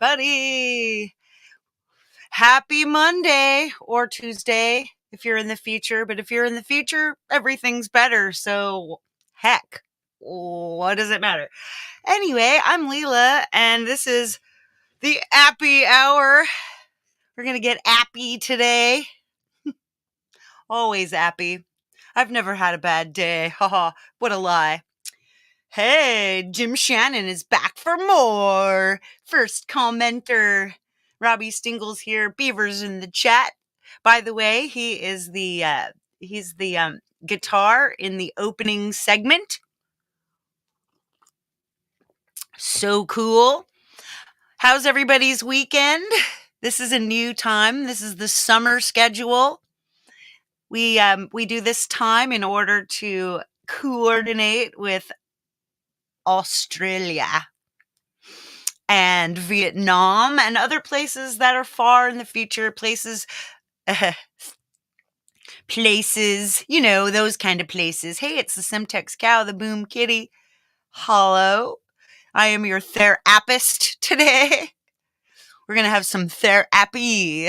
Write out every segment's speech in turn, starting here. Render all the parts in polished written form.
everybody. Happy Monday or Tuesday if you're in the future. But if you're in the future, everything's better. So, heck, what does it matter? Anyway, I'm Leela, and this is the APPy Hour. We're going to get appy today. Always appy. I've never had a bad day. Haha, what a lie. Hey, Jim Shannon is back for more. First commenter. Robbie Stingle's here. Beaver's in the chat. By the way, he's the guitar in the opening segment. So cool. How's everybody's weekend? This is a new time. This is the summer schedule. We do this time in order to coordinate with Australia and Vietnam and other places that are far in the future, places, those kind of places. Hey, it's the Semtex Cow, the Boom Kitty. Hello. I am your therapist today. We're going to have some therapy.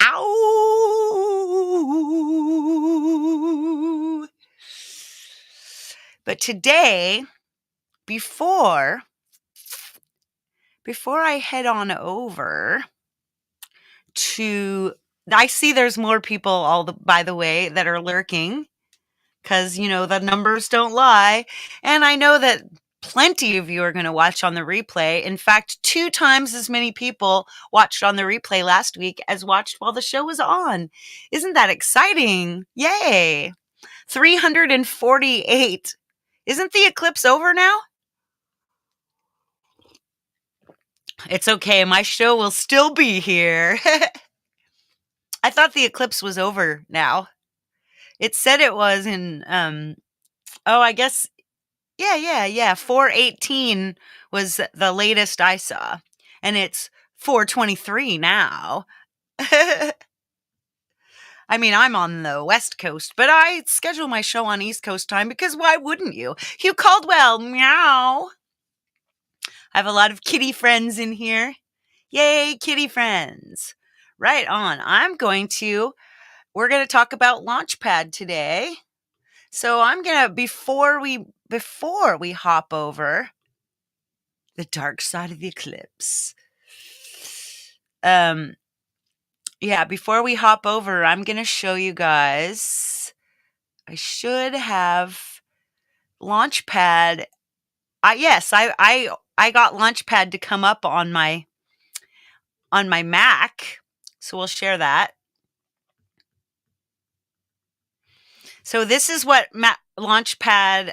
Ow! But today, before I head on over to, I see there's more people by the way that are lurking because the numbers don't lie, and I know that plenty of you are going to watch on the replay. In fact, 2 times as many people watched on the replay last week as watched while the show was on. Isn't that exciting? Yay! 348. Isn't the eclipse over now? It's okay. My show will still be here. I thought the eclipse was over now. It said it was in, I guess, yeah. 418 was the latest I saw. And it's 423 now. I mean, I'm on the West Coast, but I schedule my show on East Coast time because why wouldn't you? Hugh Caldwell, meow. I have a lot of kitty friends in here. Yay, kitty friends. Right on. We're going to talk about Launchpad today. So I'm going to, before we hop over the dark side of the eclipse. Before we hop over, I'm going to show you guys, I should have Launchpad. Yes, I got Launchpad to come up on my Mac. So we'll share that. So this is what Launchpad,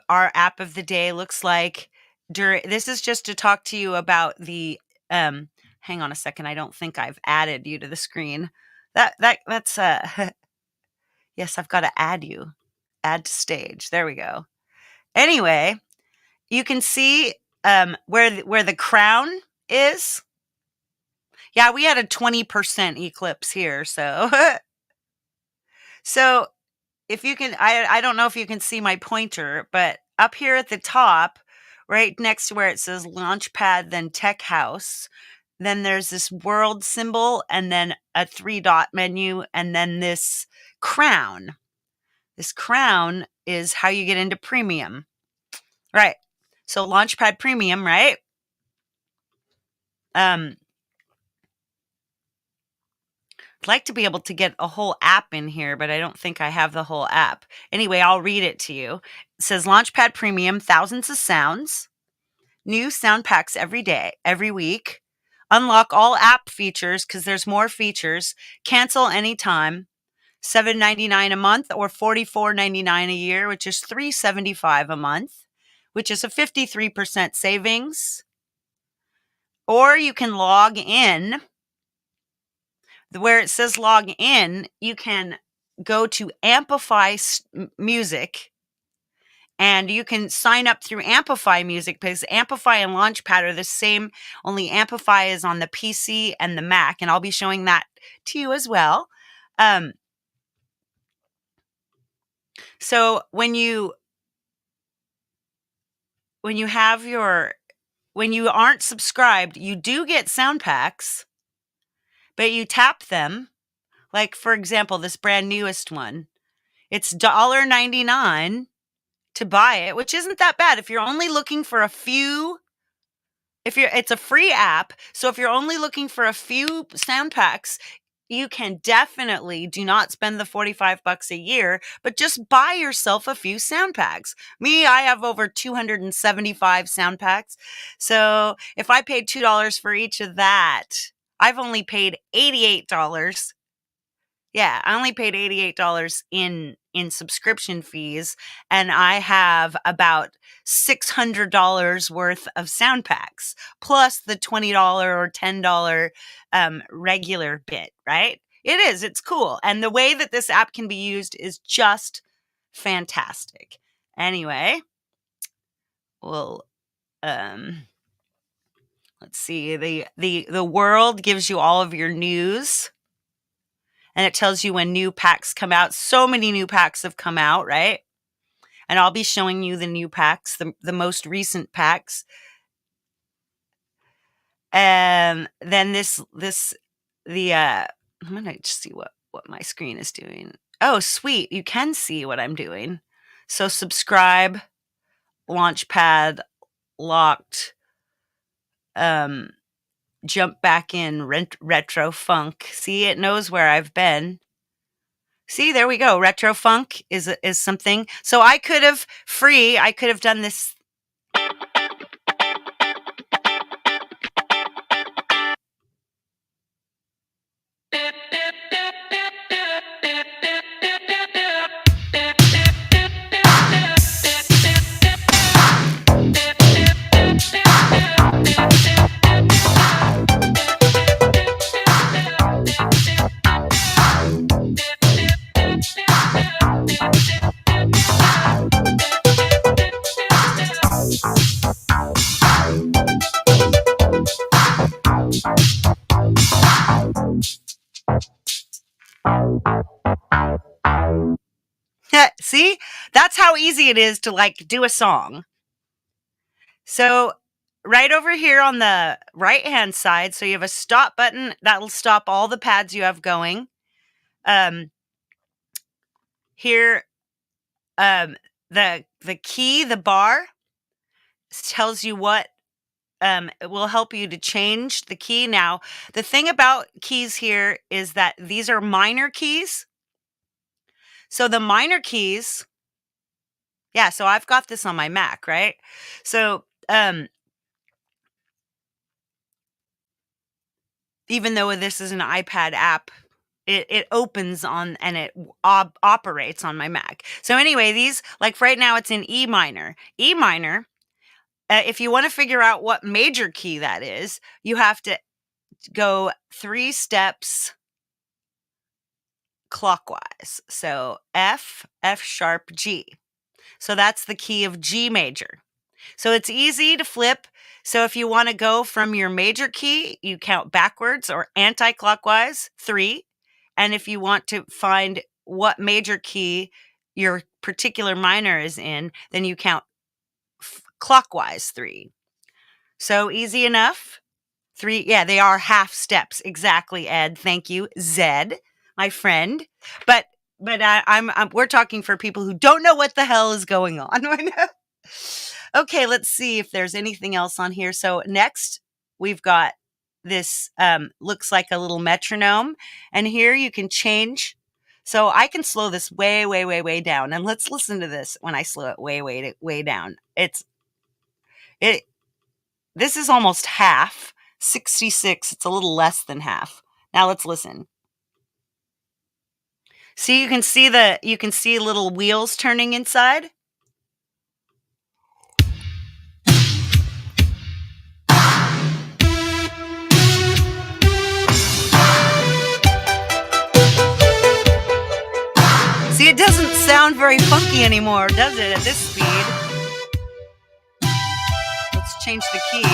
our app of the day, looks like. This is just to talk to you about the. Hang on a second. I don't think I've added you to the screen. That's yes, I've got to add you. Add to stage. There we go. Anyway, you can see where the crown is. Yeah, we had a 20% eclipse here, so so if you can, I don't know if you can see my pointer, but up here at the top, right next to where it says Launchpad, then Tech House, then there's this world symbol, and then a 3-dot menu, and then this crown. This crown is how you get into premium. Right. So Launchpad Premium, right? I'd like to be able to get a whole app in here, but I don't think I have the whole app. Anyway, I'll read it to you. It says Launchpad Premium, thousands of sounds, new sound packs every day, every week, unlock all app features because there's more features, cancel anytime, $7.99 a month or $44.99 a year, which is $3.75 a month, which is a 53% savings. Or you can log in. Where it says log in, you can go to APPy Music, and you can sign up through APPy Music because APPy and Launchpad are the same, only APPy is on the PC and the Mac, and I'll be showing that to you as well. So when you have your when you aren't subscribed, you do get sound packs, but you tap them. Like, for example, this brand newest one. It's $1.99 to buy it, which isn't that bad. If you're only looking for a few, it's a free app. So if you're only looking for a few sound packs, you can definitely do not spend the $45 a year, but just buy yourself a few sound packs. Me, I have over 275 sound packs. So if I paid $2 for each of that, I've only paid $88. Yeah, I only paid $88 in subscription fees, and I have about $600 worth of sound packs, plus the $20 or $10 regular bit, right? It's cool. And the way that this app can be used is just fantastic. Anyway, we'll let's see. The world gives you all of your news. And it tells you when new packs come out. So many new packs have come out, right? And I'll be showing you the new packs, the most recent packs. And then I'm going to see what my screen is doing. Oh, sweet. You can see what I'm doing. So subscribe, Launchpad, locked, jump back in, retro funk. See, it knows where I've been. See, there we go. Retro funk is something. So I could have done this. See, that's how easy it is to like do a song. So right over here on the right hand side, so you have a stop button that'll stop all the pads you have going. Here, the key, the bar tells you what it will help you to change the key. Now, the thing about keys here is that these are minor keys. So the minor keys, yeah, so I've got this on my Mac, right? So even though this is an iPad app, it opens on and it operates on my Mac. So anyway, these, like right now it's in E minor. E minor, if you want to figure out what major key that is, you have to go 3 steps clockwise. So F sharp, G. So that's the key of G major. So it's easy to flip. So if you want to go from your major key, you count backwards or anti-clockwise, 3. And if you want to find what major key your particular minor is in, then you count clockwise, 3. So easy enough. 3, yeah, they are half steps. Exactly, Ed. Thank you, Zed, my friend. But we're talking for people who don't know what the hell is going on right now. Okay, let's see if there's anything else on here. So next, we've got this looks like a little metronome, and here you can change. So I can slow this way, way, way, way down, and let's listen to this when I slow it way, way, way down. This is almost half, 66. It's a little less than half. Now let's listen. See, you can see little wheels turning inside. See, it doesn't sound very funky anymore, does it, at this speed? Let's change the key.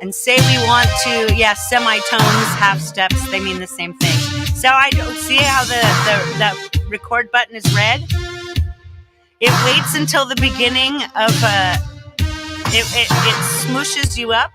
And say we want to, semitones, half steps, they mean the same thing. So I don't see how the record button is red. It waits until the beginning of it smooshes you up.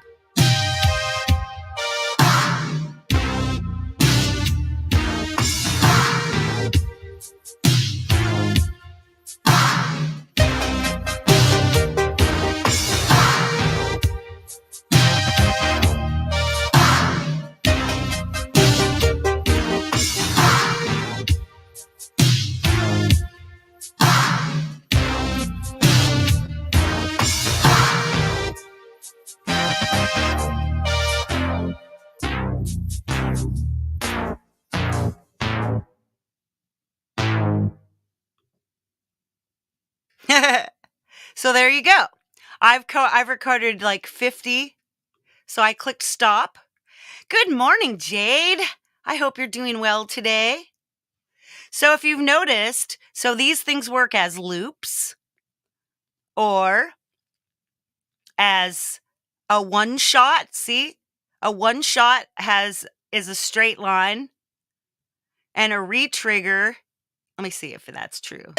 So there you go. I've recorded like 50. So I clicked stop. Good morning, Jade. I hope you're doing well today. So if you've noticed, so these things work as loops or as a one shot. See? A one shot is a straight line, and a retrigger. Let me see if that's true.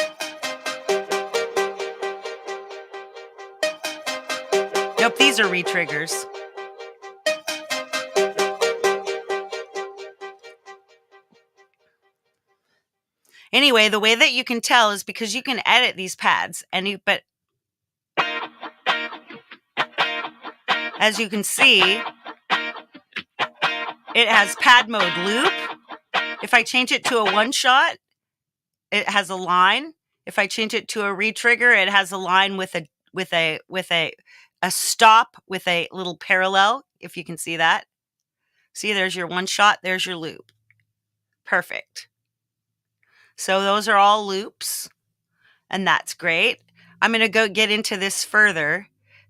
Nope, these are retriggers. Anyway, the way that you can tell is because you can edit these pads, but as you can see, it has pad mode loop. If I change it to a one shot, it has a line. If I change it to a retrigger, it has a line with a stop with a little parallel, if you can see that. See, there's your one shot, there's your loop. Perfect. So those are all loops, and that's great. I'm going to go get into this further.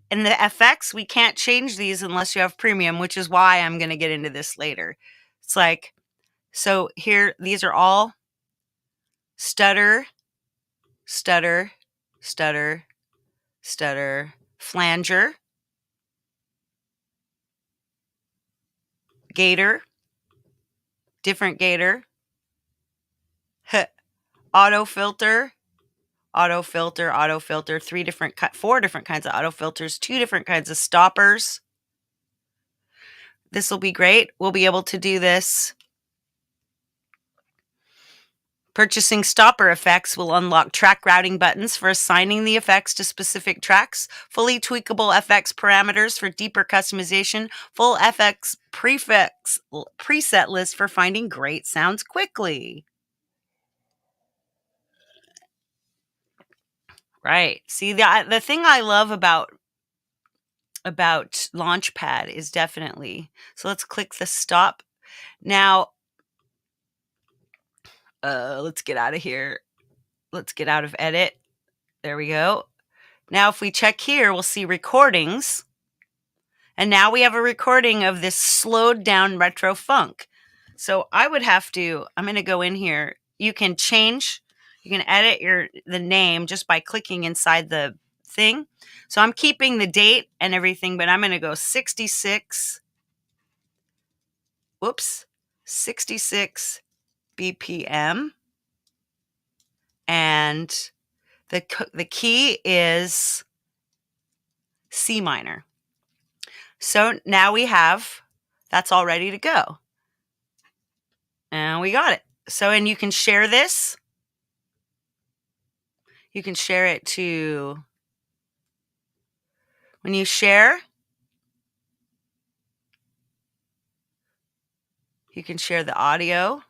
And the effects, we can't change these unless you have premium, which is why I'm going to get into this later. It's like, so here, these are all stutter, stutter, stutter, stutter, flanger, gator, different gator, auto filter, auto filter, auto filter, four different kinds of auto filters, 2 different kinds of stoppers. This will be great. We'll be able to do this. Purchasing stopper effects will unlock track routing buttons for assigning the effects to specific tracks, fully tweakable FX parameters for deeper customization, full FX preset list for finding great sounds quickly. Right. See, the thing I love about Launchpad is definitely, so let's click the stop. Now, let's get out of here. Let's get out of edit. There we go. Now, if we check here, we'll see recordings. And now we have a recording of this slowed down retro funk. So I would have to, I'm going to go in here. You can edit the name just by clicking inside the thing. So I'm keeping the date and everything, but I'm going to go 66 BPM. And the key is C minor. So now that's all ready to go. And we got it. So, and you can share this. You can share it when you share, you can share the audio.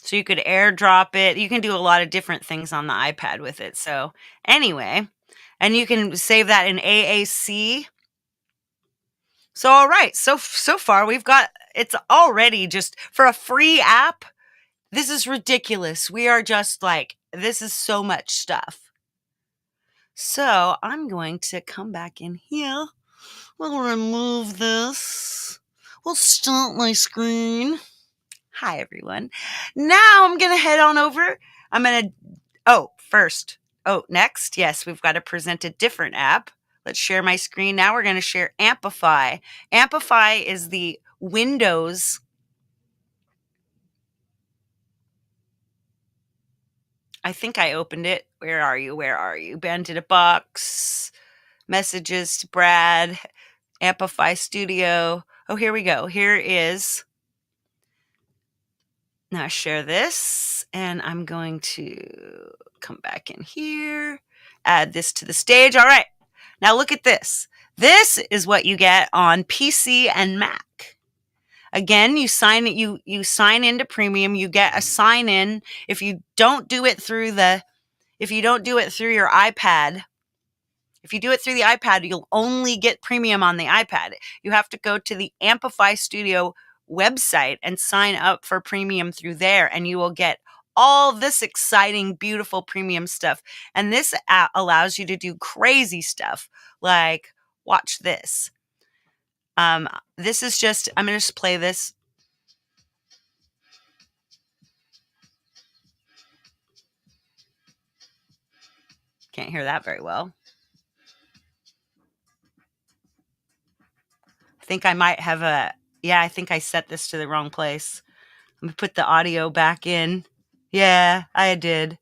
So you could airdrop it. You can do a lot of different things on the iPad with it. So anyway, and you can save that in AAC. So all right, so far it's already just for a free app. This is ridiculous. We are just like, this is so much stuff. So I'm going to come back in here. We'll remove this. We'll start my screen. Hi, everyone. Now I'm going to head on over. First, Oh, next, yes, we've got to present a different app. Let's share my screen. Now we're going to share APPy. APPy is the Windows. I think I opened it. Where are you? Where are you? Banded a box. Messages to Brad. APPy Studio. Oh, here we go. Here is. Now share this, and I'm going to come back in here, add this to the stage. All right. Now look at this. This is what you get on PC and Mac. Again, you sign into Premium, you get a sign in. If you don't do it through your iPad, if you do it through the iPad, you'll only get Premium on the iPad. You have to go to the APPy Studio website and sign up for Premium through there, and you will get all this exciting, beautiful Premium stuff. And this app allows you to do crazy stuff like watch this. This is just, I'm going to just play this. Can't hear that very well. I think I might have I think I set this to the wrong place. Let me put the audio back in. Yeah, I did.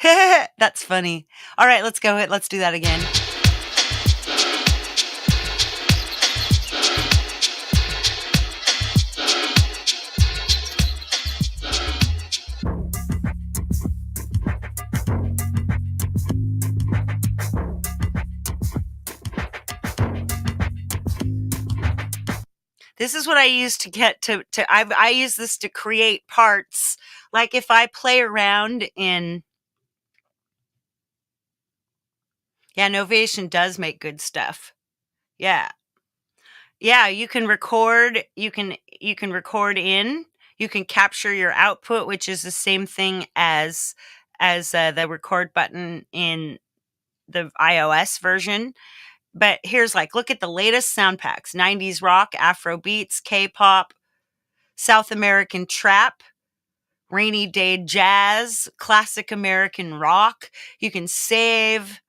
That's funny. All right, let's go. Let's do that again. This is what I use to get to I use this to create parts. Like if I play around in, yeah, Novation does make good stuff. Yeah. Yeah, you can record, you can record in, you can capture your output, which is the same thing as the record button in the iOS version. But here's look at the latest sound packs: 90s rock, Afro beats, K-pop, South American trap, rainy day jazz, classic American rock. You can save.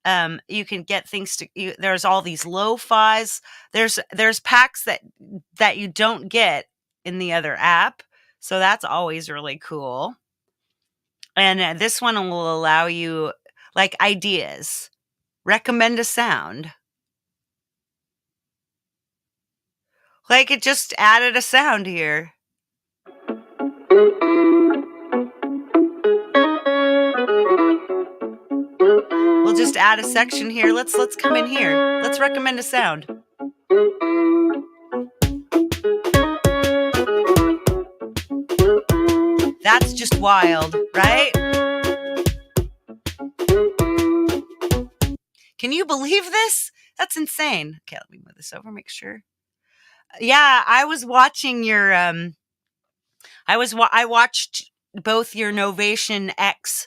You can get things there's all these lo-fis. There's packs that you don't get in the other app. So that's always really cool. And this one will allow you ideas. Recommend a sound. It just added a sound here. We'll just add a section here. Let's come in here. Let's recommend a sound. That's just wild, right? Can you believe this? That's insane. Okay, let me move this over, make sure. Yeah, I was watching your I watched both your Novation X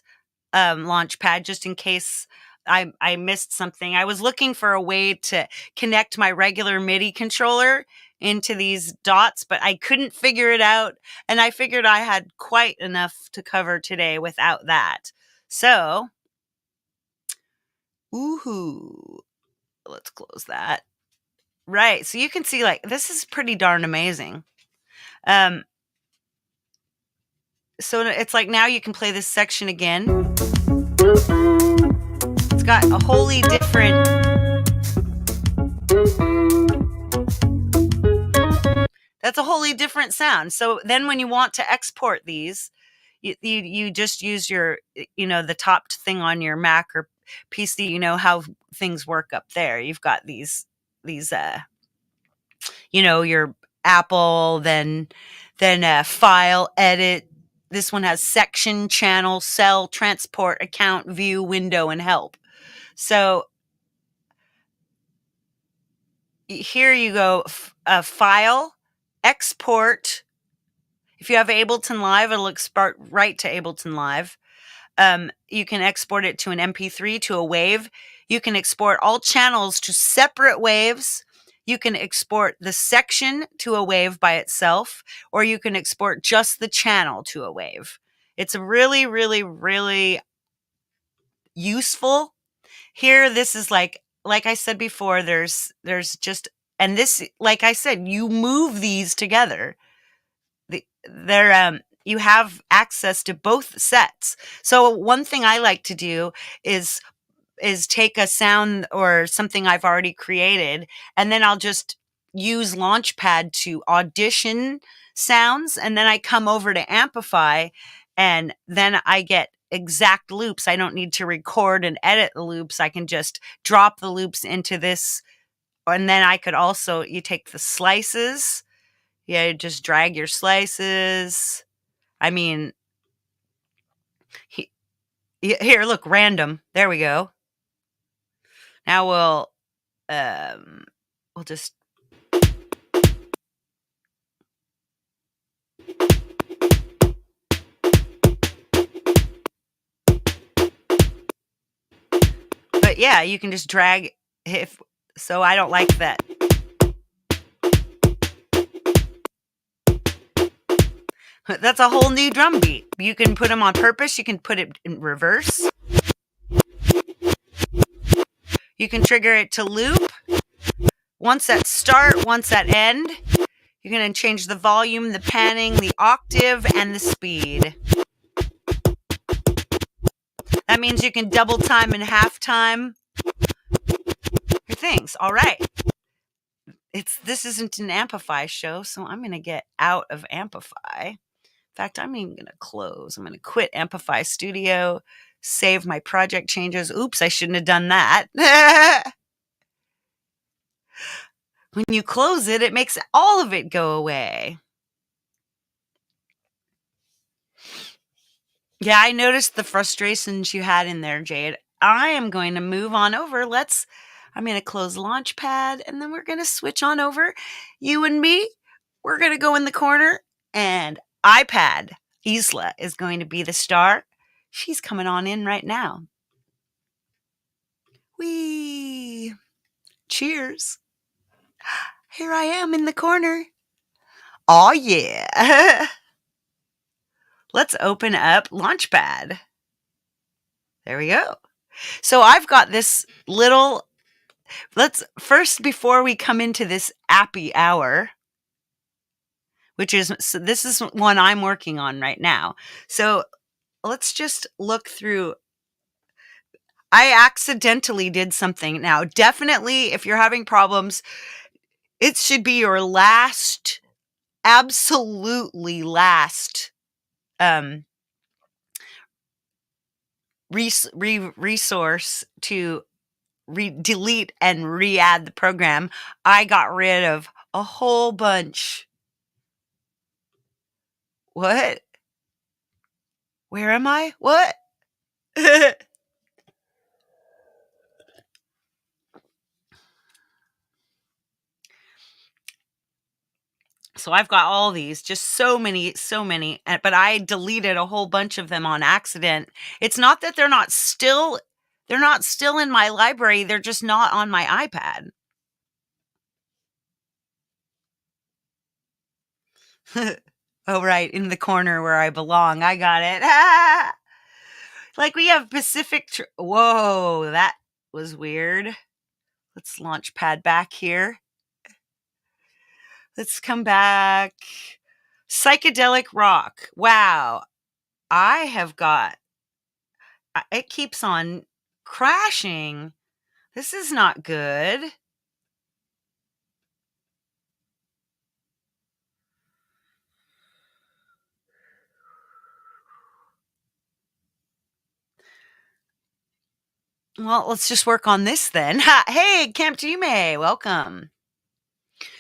Launchpad just in case I missed something. I was looking for a way to connect my regular MIDI controller into these dots, but I couldn't figure it out. And I figured I had quite enough to cover today without that. So, woohoo. Let's close that. Right. So you can see this is pretty darn amazing. So it's now you can play this section again. It's got a wholly different. That's a wholly different sound. So then when you want to export these, you just use your, the top thing on your Mac or PC, how things work up there. You've got these your Apple, then file, edit. This one has section, channel, cell, transport, account, view, window, and help. So here you go, file, export. If you have Ableton Live, it'll export right to Ableton Live. You can export it to an MP3, to a wave. You can export all channels to separate waves. You can export the section to a wave by itself, or you can export just the channel to a wave. It's a really, really, really useful. Here, this is like I said before, there's just, and this, like I said, you move these together. You have access to both sets. So one thing I like to do is take a sound or something I've already created, and then I'll just use Launchpad to audition sounds, and then I come over to APPy, and then I get exact loops. I don't need to record and edit the loops. I can just drop the loops into this, and then I could also, you take the slices, yeah, just drag your slices. I mean, here, look, random. There we go. Now we'll just, but yeah, you can just drag, if so. I don't like that. That's a whole new drum beat. You can put them on purpose. You can put it in reverse. You can trigger it to loop. Once at start, once at end. You're going to change the volume, the panning, the octave, and the speed. That means you can double time and half time your things. All right. This isn't an APPy show, so I'm going to get out of APPy. In fact, I'm even going to close. I'm going to quit APPy Studio, save my project changes. Oops, I shouldn't have done that. When you close it, it makes all of it go away. Yeah, I noticed the frustrations you had in there, Jade. I am going to move on over. I'm going to close Launchpad, and then we're going to switch on over. You and me, we're going to go in the corner, and iPad, Isla, is going to be the star. She's coming on in right now. Whee! Cheers. Here I am in the corner. Oh, yeah. Let's open up Launchpad. There we go. So I've got this little, let's first, before we come into this APPy hour, which is, so this is one I'm working on right now. So let's just look through. I accidentally did something. Now, definitely, if you're having problems, it should be your last, absolutely last resource to delete and re-add the program. I got rid of a whole bunch. What? Where am I? What? So I've got all these, just so many, but I deleted a whole bunch of them on accident. It's not that they're not still in my library. They're just not on my iPad. Oh, right, in the corner where I belong. I got it. Like we have Pacific. Whoa, that was weird. Let's Launchpad back here. Let's come back. Psychedelic rock. Wow. I have got, it keeps on crashing. This is not good. Well, let's just work on this then. Hey, Camp Jume, welcome.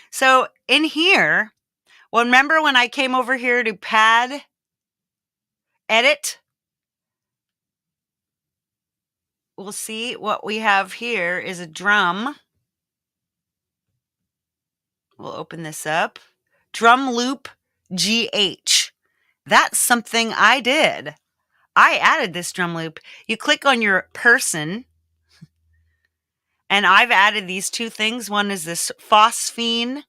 So in here, well, remember when I came over here to pad edit? We'll see what we have here is a drum. We'll open this up. Drum loop GH. That's something I did. I added this drum loop. You click on your person, and I've added these two things. One is this phosphine.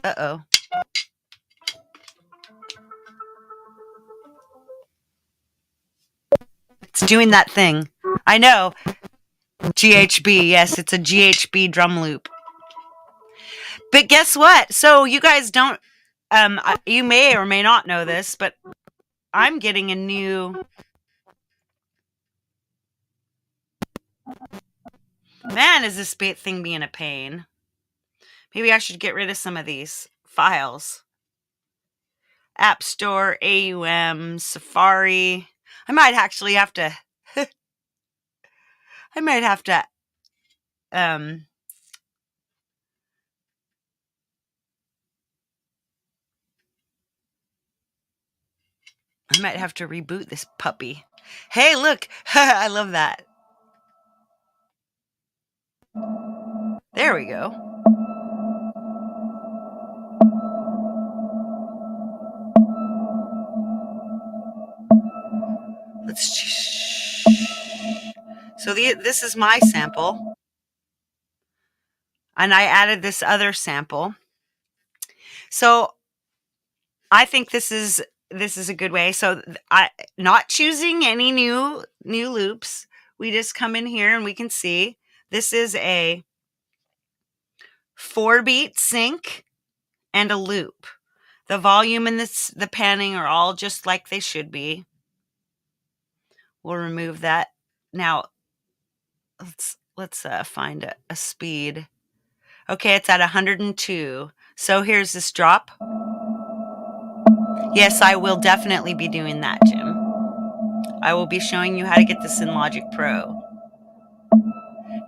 Uh-oh. It's doing that thing. I know. GHB. Yes, it's a GHB drum loop. But guess what? So you guys don't, you may or may not know this, but I'm getting a new, man, is this thing being a pain. Maybe I should get rid of some of these files. App Store, AUM, Safari. I might actually have to, um, I might have to reboot this puppy. Hey, look. I love that. There we go. So this is my sample. And I added this other sample. So I think this is a good way. So I not choosing any new loops. We just come in here and we can see this is a 4-beat sync and a loop. The volume and the panning are all just like they should be. We'll remove that. Now let's find a speed. Okay, it's at 102. So here's this drop. Yes, I will definitely be doing that, Jim. I will be showing you how to get this in Logic Pro.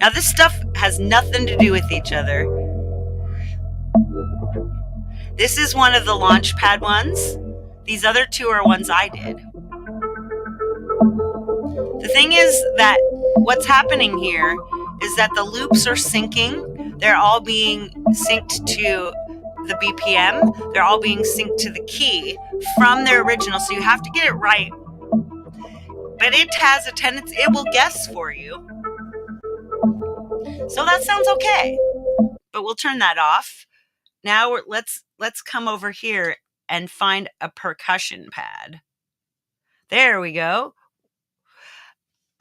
Now this stuff has nothing to do with each other. This is one of the Launchpad ones. These other two are ones I did. The thing is that what's happening here is that the loops are syncing. They're all being synced to the BPM. They're all being synced to the key from their original. So you have to get it right. But it has a tendency, it will guess for you. So that sounds okay. But we'll turn that off. Now let's come over here and find a percussion pad. There we go.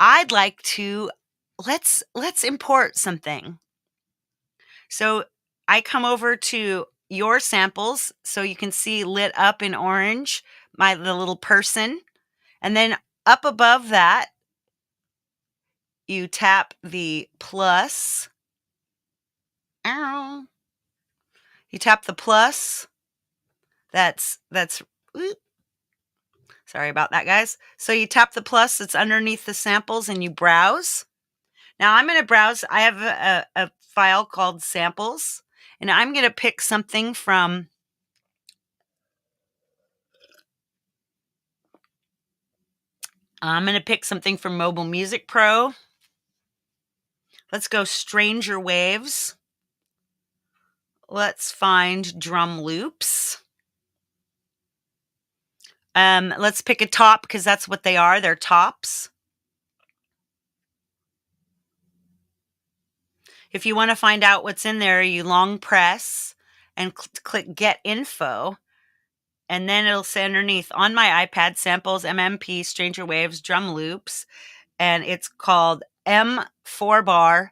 I'd like to, let's import something. So I come over to your samples so you can see lit up in orange, the little person. And then up above that, you tap the plus. Ow. You tap the plus. That's sorry about that, guys. So you tap the plus that's underneath the samples and you browse. Now I'm going to browse. I have a file called samples, and I'm going to pick something from Mobile Music Pro. Let's go Stranger Waves. Let's find drum loops. Let's pick a top because that's what they are. They're tops. If you want to find out what's in there, you long press and click Get Info. And then it'll say underneath, on my iPad, samples, MMP, Stranger Waves, drum loops. And it's called M4 bar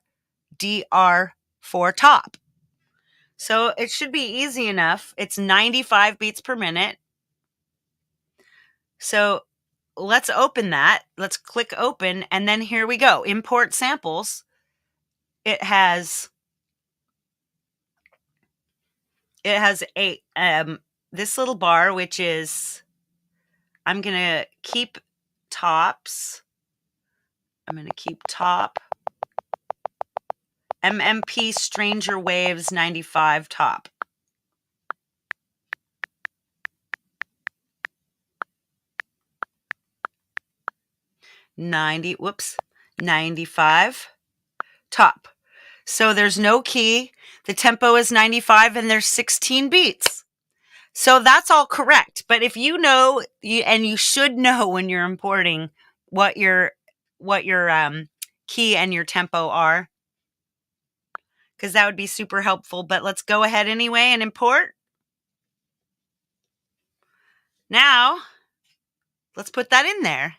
DR4 top. So it should be easy enough. It's 95 beats per minute. So let's open that. Let's click open. And then here we go. Import samples. It has a this little bar, which is, I'm going to keep tops. I'm going to keep top. MMP Stranger Waves 95 top. 95 top. So there's no key. The tempo is 95 and there's 16 beats. So that's all correct. But if you know, and you should know when you're importing what your key and your tempo are, because that would be super helpful. But let's go ahead anyway and import. Now, let's put that in there.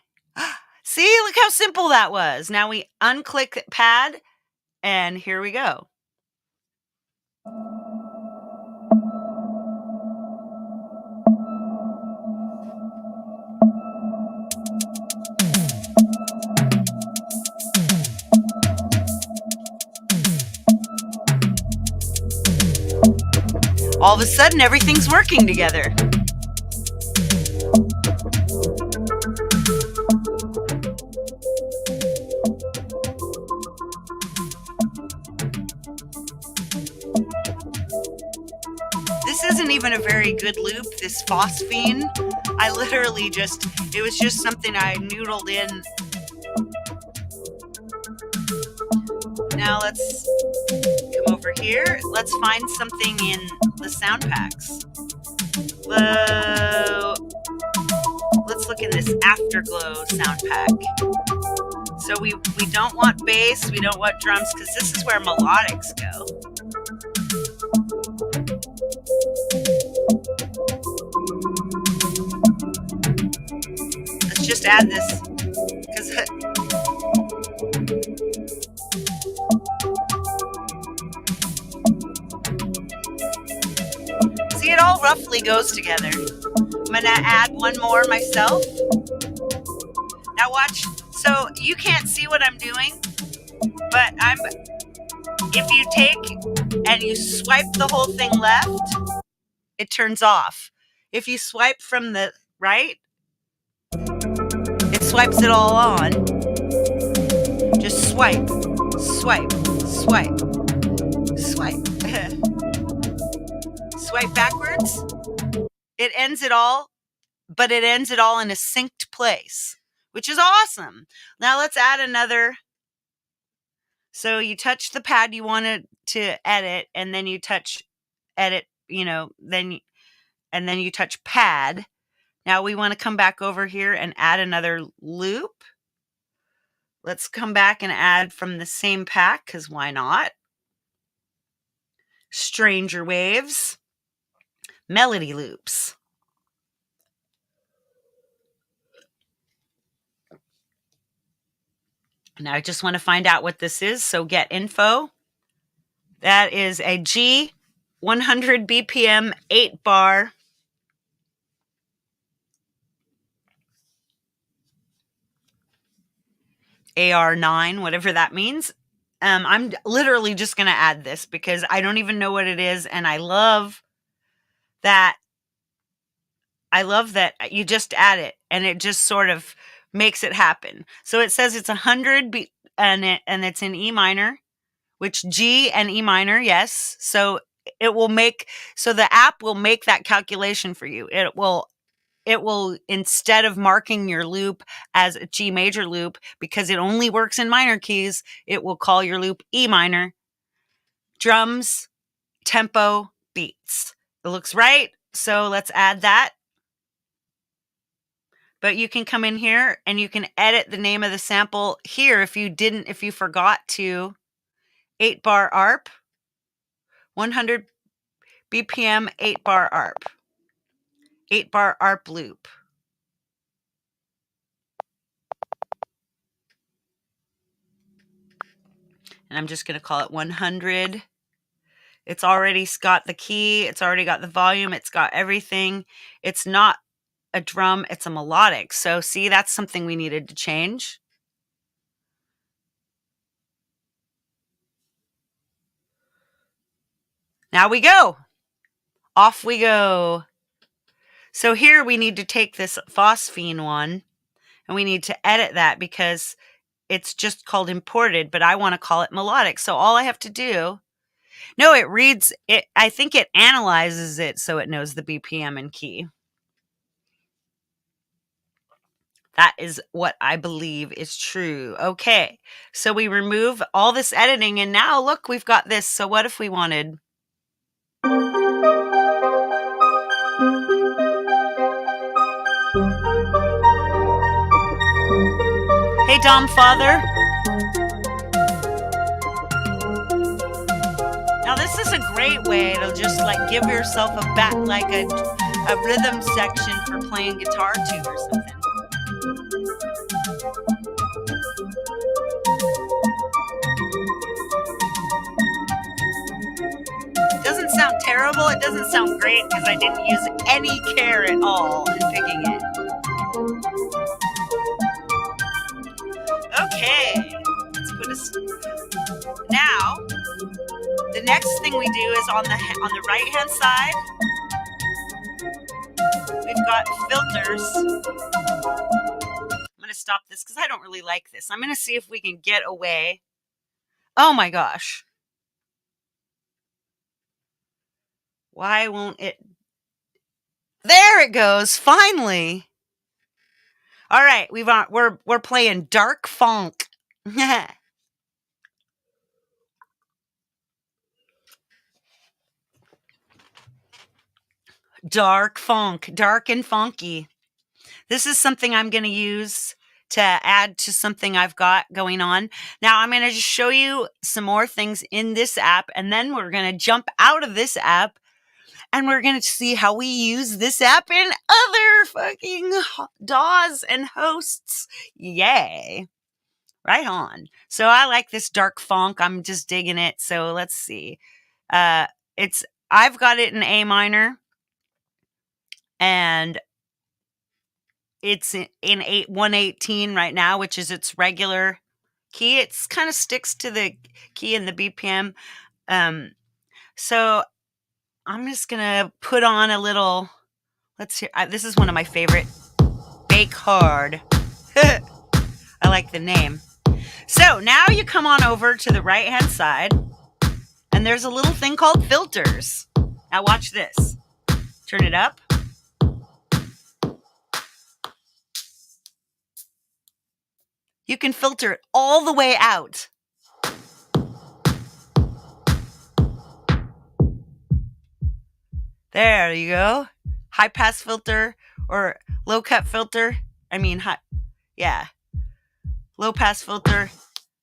See, look how simple that was. Now we unclick pad, and here we go. All of a sudden, everything's working together. This isn't even a very good loop, this phosphine. I literally just, it was just something I noodled in. Now let's come over here. Let's find something in the sound packs. Let's look in this Afterglow sound pack. So we don't want bass, we don't want drums, because this is where melodics go. Let's just add this, because see, it all roughly goes together. I'm gonna add one more myself. Now watch, so you can't see what I'm doing, but if you take and you swipe the whole thing left, it turns off. If you swipe from the right, it swipes it all on. Just swipe, swipe, swipe, swipe. Swipe backwards. It ends it all, but it ends it all in a synced place, which is awesome. Now let's add another. So you touch the pad you wanted to edit, and then you touch edit, and then you touch pad. Now we want to come back over here and add another loop. Let's come back and add from the same pack, because why not? Stranger Waves, melody loops. Now I just want to find out what this is, so get info. That is a G 100 BPM 8 bar. AR9, whatever that means. I'm literally just going to add this because I don't even know what it is, and I love that. I love that you just add it, and it just sort of makes it happen. So it says it's 100 and it's in E minor, which G and E minor, yes. So it will make, so the app will make that calculation for you. It will, instead of marking your loop as a G major loop, because it only works in minor keys, it will call your loop E minor, drums, tempo, beats. It looks right. So let's add that. But you can come in here and you can edit the name of the sample here if you forgot to. 8 bar ARP, 100 BPM 8 bar ARP, 8 bar ARP loop. And I'm just going to call it 100. It's already got the key. It's already got the volume. It's got everything. It's not a drum, it's a melodic. So see, that's something we needed to change. Now we go. Off we go. So here we need to take this phosphine one and we need to edit that because it's just called imported, but I want to call it melodic. So all I have to do, no, it reads it. I think it analyzes it so it knows the BPM and key. That is what I believe is true. Okay, so we remove all this editing and now look, we've got this. So what if we wanted... Hey, Dom Father. Now this is a great way to just like give yourself a rhythm section for playing guitar to or something. doesn't sound great because I didn't use any care at all in picking it. Okay, let's put now, the next thing we do is on the right hand side, we've got filters. I'm going to stop this because I don't really like this. I'm going to see if we can get away. Oh my gosh. Why won't it? There it goes, finally. All right, we're playing dark funk. Dark funk, dark and funky. This is something I'm going to use to add to something I've got going on. Now I'm going to just show you some more things in this app, and then we're going to jump out of this app and we're going to see how we use this app in other fucking DAWs and hosts. Yay. Right on. So I like this dark funk. I'm just digging it. So let's see. I've got it in A minor, and it's in 118 right now, which is its regular key. It's kind of sticks to the key in the BPM. So I'm just gonna put on a little. Let's hear. This is one of my favorite. Bake Hard. I like the name. So now you come on over to the right hand side, and there's a little thing called filters. Now watch this. Turn it up. You can filter it all the way out. There you go. High pass filter or low cut filter. I mean, low pass filter,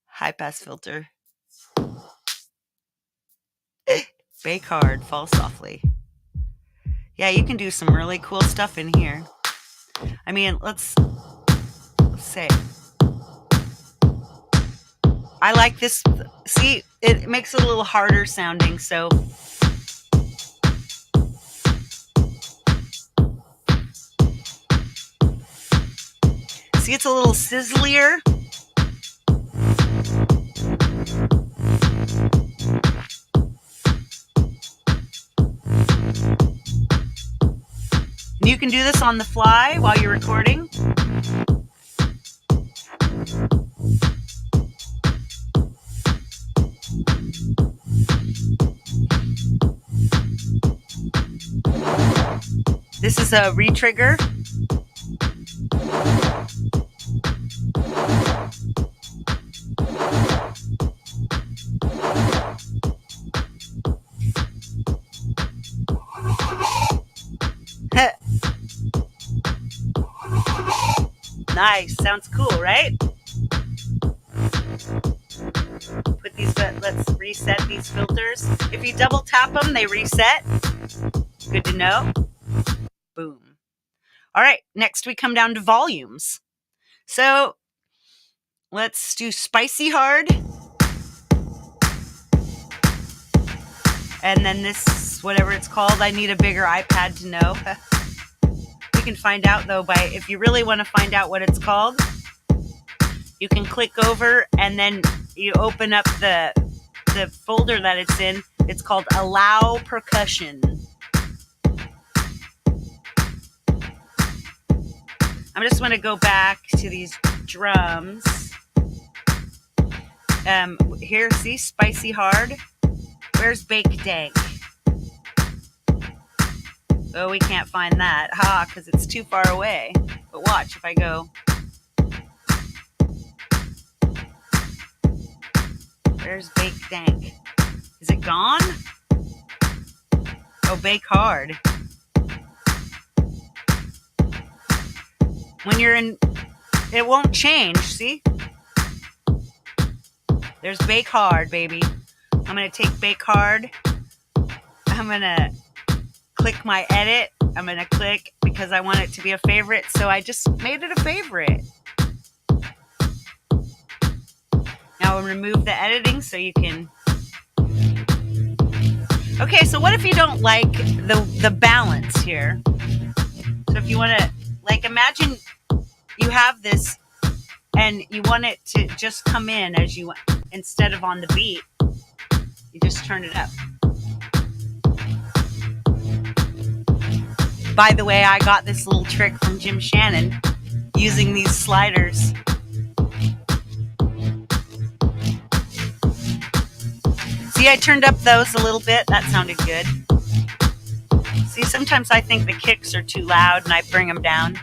high pass filter. Bake hard, fall softly. Yeah, you can do some really cool stuff in here. I mean, let's say. I like this. See, it makes it a little harder sounding, so. See, it's a little sizzlier. You can do this on the fly while you're recording. This is a retrigger. Nice, sounds cool, right? Put these, let's reset these filters. If you double tap them, they reset. Good to know. Boom. All right, next we come down to volumes. So let's do spicy hard. And then this, whatever it's called, I need a bigger iPad to know. You can find out though if you really want to find out what it's called, you can click over and then you open up the folder that it's in. It's called Allow Percussion. I'm just going to go back to these drums. Here, see, spicy hard. Where's Bake Dank? Oh, we can't find that. Because it's too far away. But watch if I go. Where's Bake Dank? Is it gone? Oh, Bake Hard. When you're in, it won't change, see? There's Bake Hard, baby. I'm going to take Bake Hard. I'm going to click my edit. I'm going to click because I want it to be a favorite, so I just made it a favorite. Now I'll remove the editing so you can. Okay, so what if you don't like the balance here? So if you want to, like, imagine you have this and you want it to just come in as you want, instead of on the beat, you just turn it up. By the way, I got this little trick from Jim Shannon using these sliders. See, I turned up those a little bit. That sounded good. See, sometimes I think the kicks are too loud and I bring them down.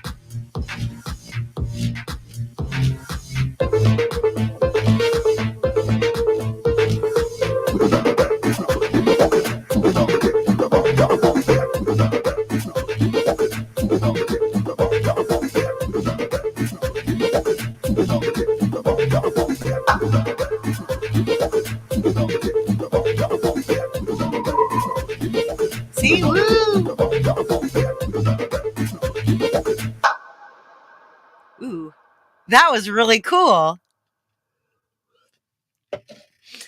See, woo! Ooh, that was really cool.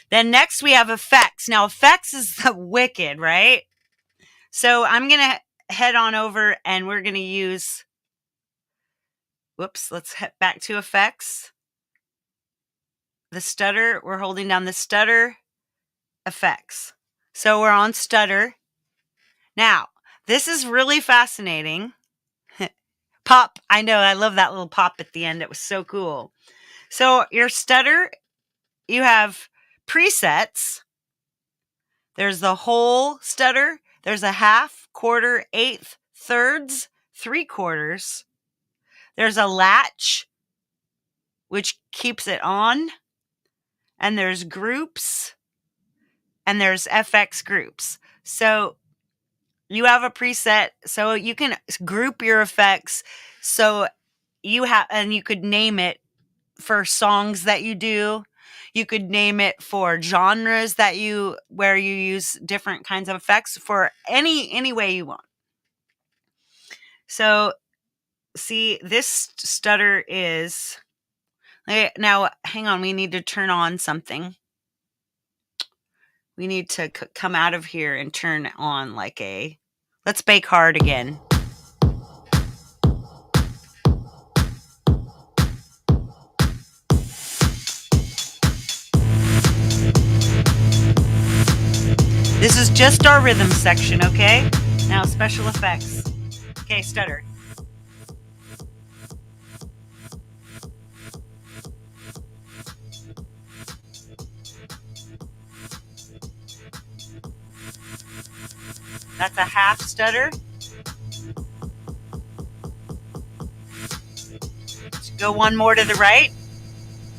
Then next we have effects. Now effects is the wicked, right? So I'm going to head on over and we're going to use, whoops, let's head back to effects. The stutter, we're holding down the stutter effects. So we're on stutter. Now, this is really fascinating. Pop, I know, I love that little pop at the end. It was so cool. So your stutter, you have presets. There's the whole stutter. There's a half, quarter, eighth, thirds, 3/4. There's a latch, which keeps it on. And there's groups. And there's FX groups. So you have a preset, so you can group your effects. So you have, and you could name it for songs that you do. You could name it for genres that where you use different kinds of effects for any way you want. So see, this stutter is, now hang on, we need to turn on something. We need to come out of here and turn on like let's bake hard again. This is just our rhythm section, okay? Now special effects. Okay, stutter. That's a half stutter. Let's go one more to the right.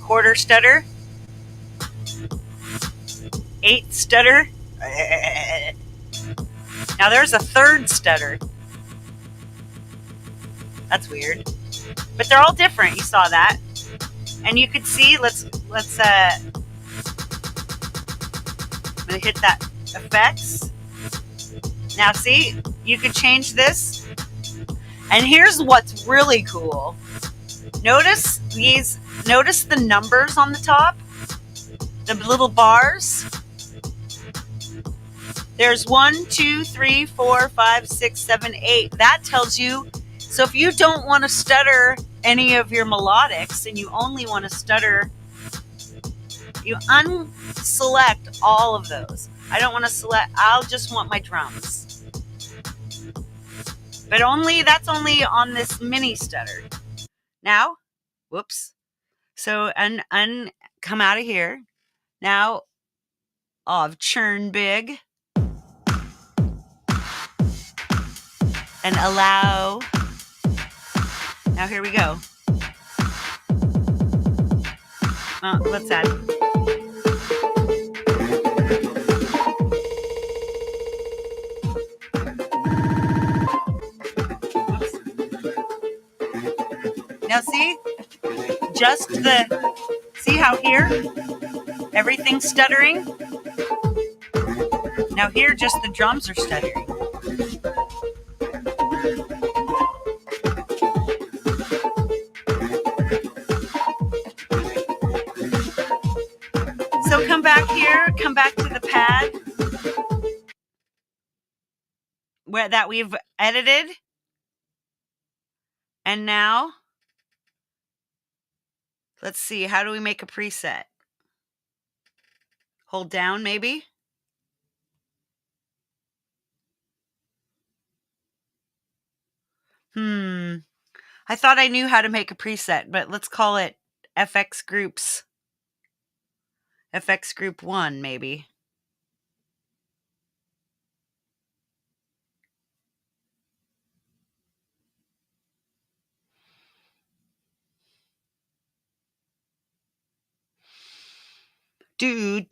Quarter stutter. Eighth stutter. Now there's a third stutter. That's weird. But they're all different. You saw that. And you could see, let's I'm gonna hit that effects. Now see, you could change this. And here's what's really cool. Notice the numbers on the top, the little bars. There's 1, 2, 3, 4, 5, 6, 7, 8. That tells you, so if you don't want to stutter any of your melodics and you only want to stutter, you unselect all of those. I don't want to select, I'll just want my drums. But that's only on this mini stutter. Now, whoops. So come out of here. Now, I've churn big. And allow. Now here we go. Let's add. Now see, see how here, everything's stuttering? Now here, just the drums are stuttering. So come back here, come back to the pad. that we've edited. And now, let's see, how do we make a preset? Hold down, maybe? I thought I knew how to make a preset, but let's call it FX Groups. FX Group 1, maybe. I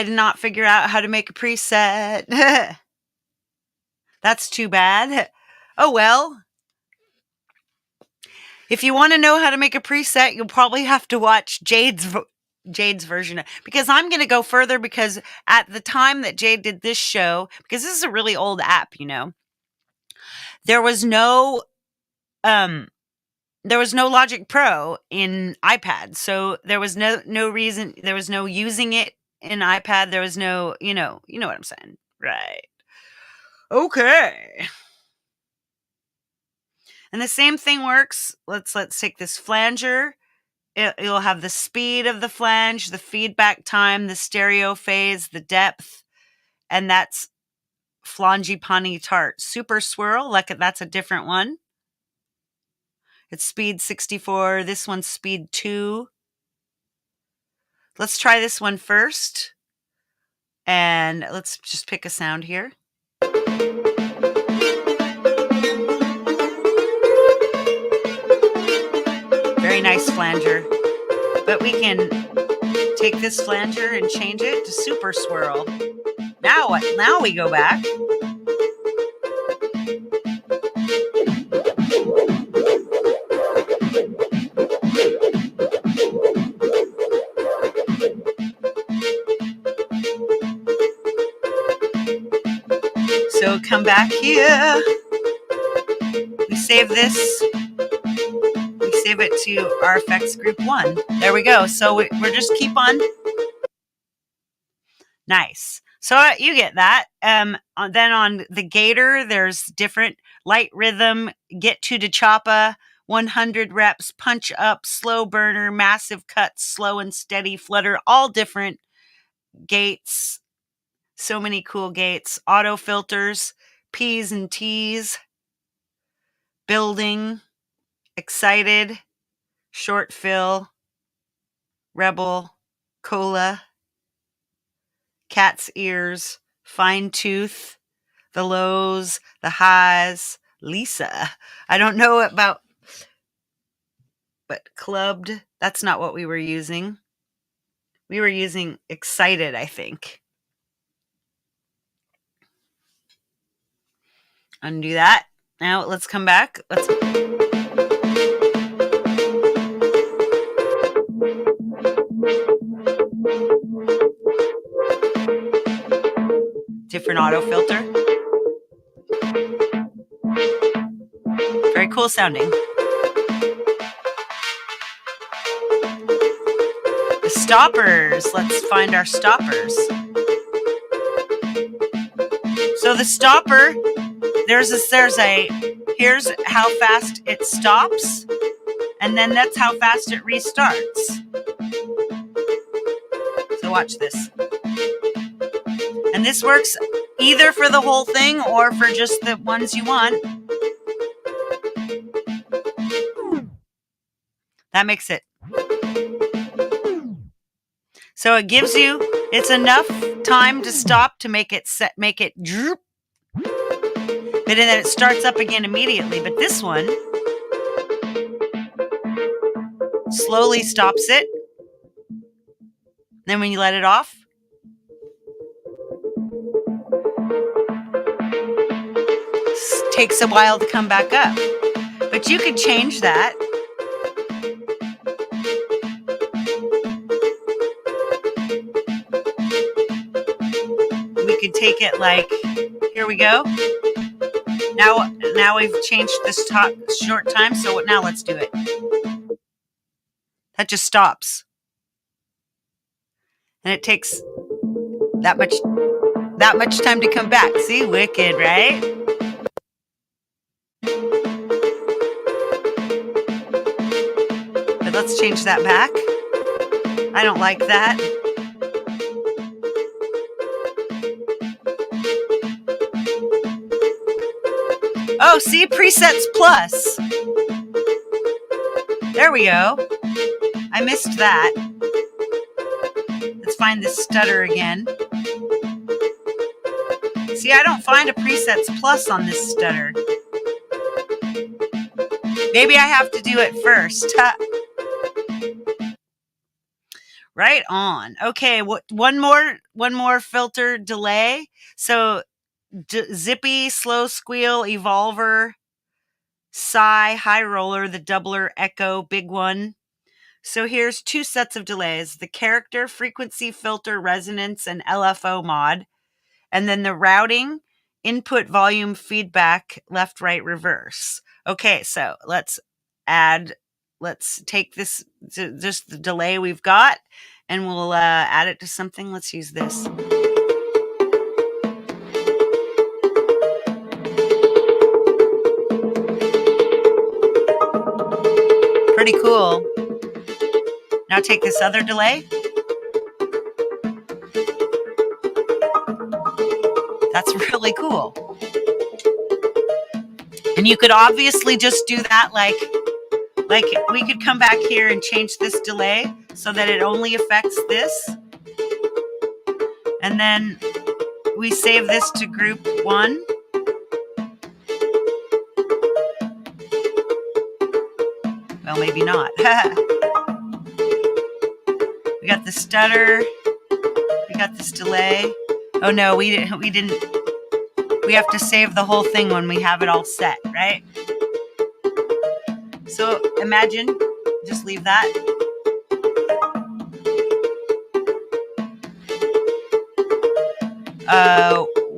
did not figure out how to make a preset. That's too bad. Oh well. If you want to know how to make a preset, you'll probably have to watch Jade's version, because I'm going to go further, because at the time that Jade did this show, because this is a really old app, there was no Logic Pro in iPad. So there was no reason, there was no using it in iPad. There was no, you know what I'm saying. Right. Okay. And the same thing works. Let's take this flanger. You'll have the speed of the flange, the feedback time, the stereo phase, the depth, and that's Flangipani Tart. Super swirl, that's a different one. It's speed 64. This one's speed 2. Let's try this one first. And let's just pick a sound here. Very nice flanger. But we can take this flanger and change it to super swirl. Now what? Now we go back. So come back here. We save this. We save it to our effects group 1. There we go. So we're just keep on. Nice. So you get that. Then on the gator, there's different light rhythm, get to the choppa, 100 reps, punch up, slow burner, massive cuts, slow and steady, flutter, all different gates. So many cool gates. Auto filters, P's and T's, building, excited, short fill, rebel, cola, cat's ears, fine tooth, the lows, the highs, Lisa. I don't know about, but clubbed, that's not what we were using. We were using excited, I think. Undo that. Now let's come back. Different auto filter. Very cool sounding. The stoppers. Let's find our stoppers. So the stopper, here's how fast it stops, and then that's how fast it restarts. So watch this. And this works either for the whole thing or for just the ones you want. That makes it. So it gives you, it's enough time to stop to make it droop. But then it starts up again immediately. But this one slowly stops it. Then when you let it off, it takes a while to come back up. But you could change that. We could take it like, here we go. Now we've changed this short time, so now let's do it. That just stops. And it takes that that much time to come back. See, wicked, right? But let's change that back. I don't like that. Oh, see, presets plus. There we go. I missed that. Let's find this stutter again. See, I don't find a presets plus on this stutter. Maybe I have to do it first. Right on. Okay, one more filter delay. So zippy, slow squeal, evolver, sigh, high roller, the doubler, echo, big one. So here's 2 sets of delays: the character, frequency, filter, resonance, and LFO mod. And then the routing, input, volume, feedback, left, right, reverse. Okay, so let's take this, just the delay we've got, and we'll add it to something. Let's use this. Pretty cool. Now take this other delay. That's really cool. And you could obviously just do that like we could come back here and change this delay so that it only affects this. And then we save this to group 1. Well, maybe not. We got the stutter. We got this delay. Oh no, we didn't. We have to save the whole thing when we have it all set, right? So imagine, just leave that.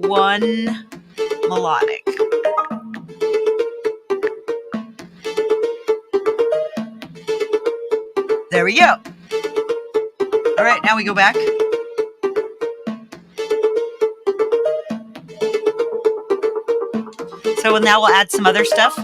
One melodic. There we go. All right, now we go back. So now we'll add some other stuff.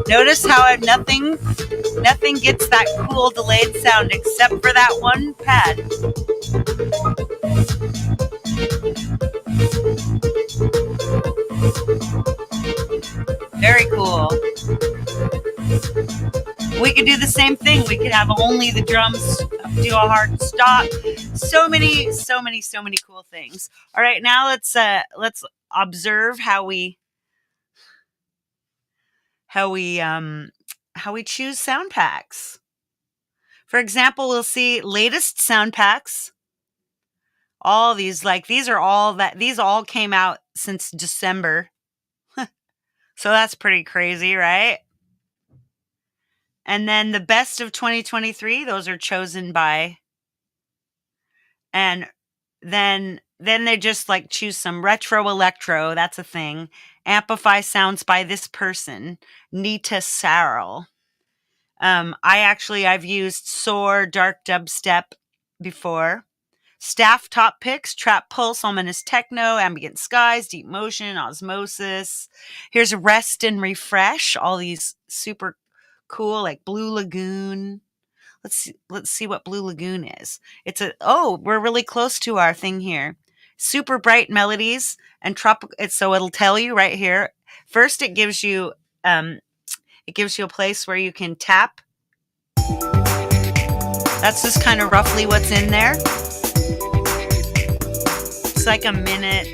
Notice how nothing gets that cool delayed sound except for that one pad. Very cool. We could do the same thing. We could have only the drums do a hard stop. So many cool things. All right, now let's observe how we choose sound packs. For example, we'll see latest sound packs. All these, these all came out since December. So that's pretty crazy, right? And then the best of 2023, those are chosen by, and then they just choose some retro electro, that's a thing. APPy sounds by this person, Nita Sarl. I've used Soar, Dark Dubstep before. Staff top picks: Trap Pulse, Ominous Techno, Ambient Skies, Deep Motion, Osmosis. Here's Rest and Refresh, all these super cool, like Blue Lagoon. Let's see what Blue Lagoon is. We're really close to our thing here. Super bright melodies and tropical. So it'll tell you right here. First, it gives you a place where you can tap. That's just kind of roughly what's in there. It's like a minute.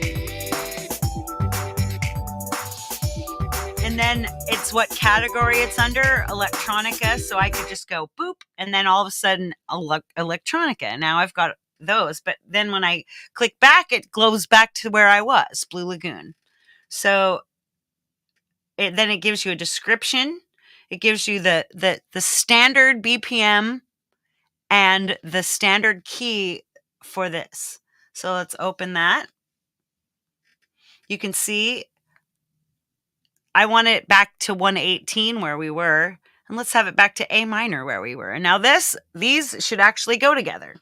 And then it's what category it's under, electronica. So I could just go boop, and then all of a sudden electronica. Now I've got those, but then when I click back, it goes back to where I was, Blue Lagoon. So then it gives you a description. It gives you the standard BPM and the standard key for this. So let's open that. You can see I want it back to 118 where we were, and let's have it back to A minor where we were. And now these should actually go together.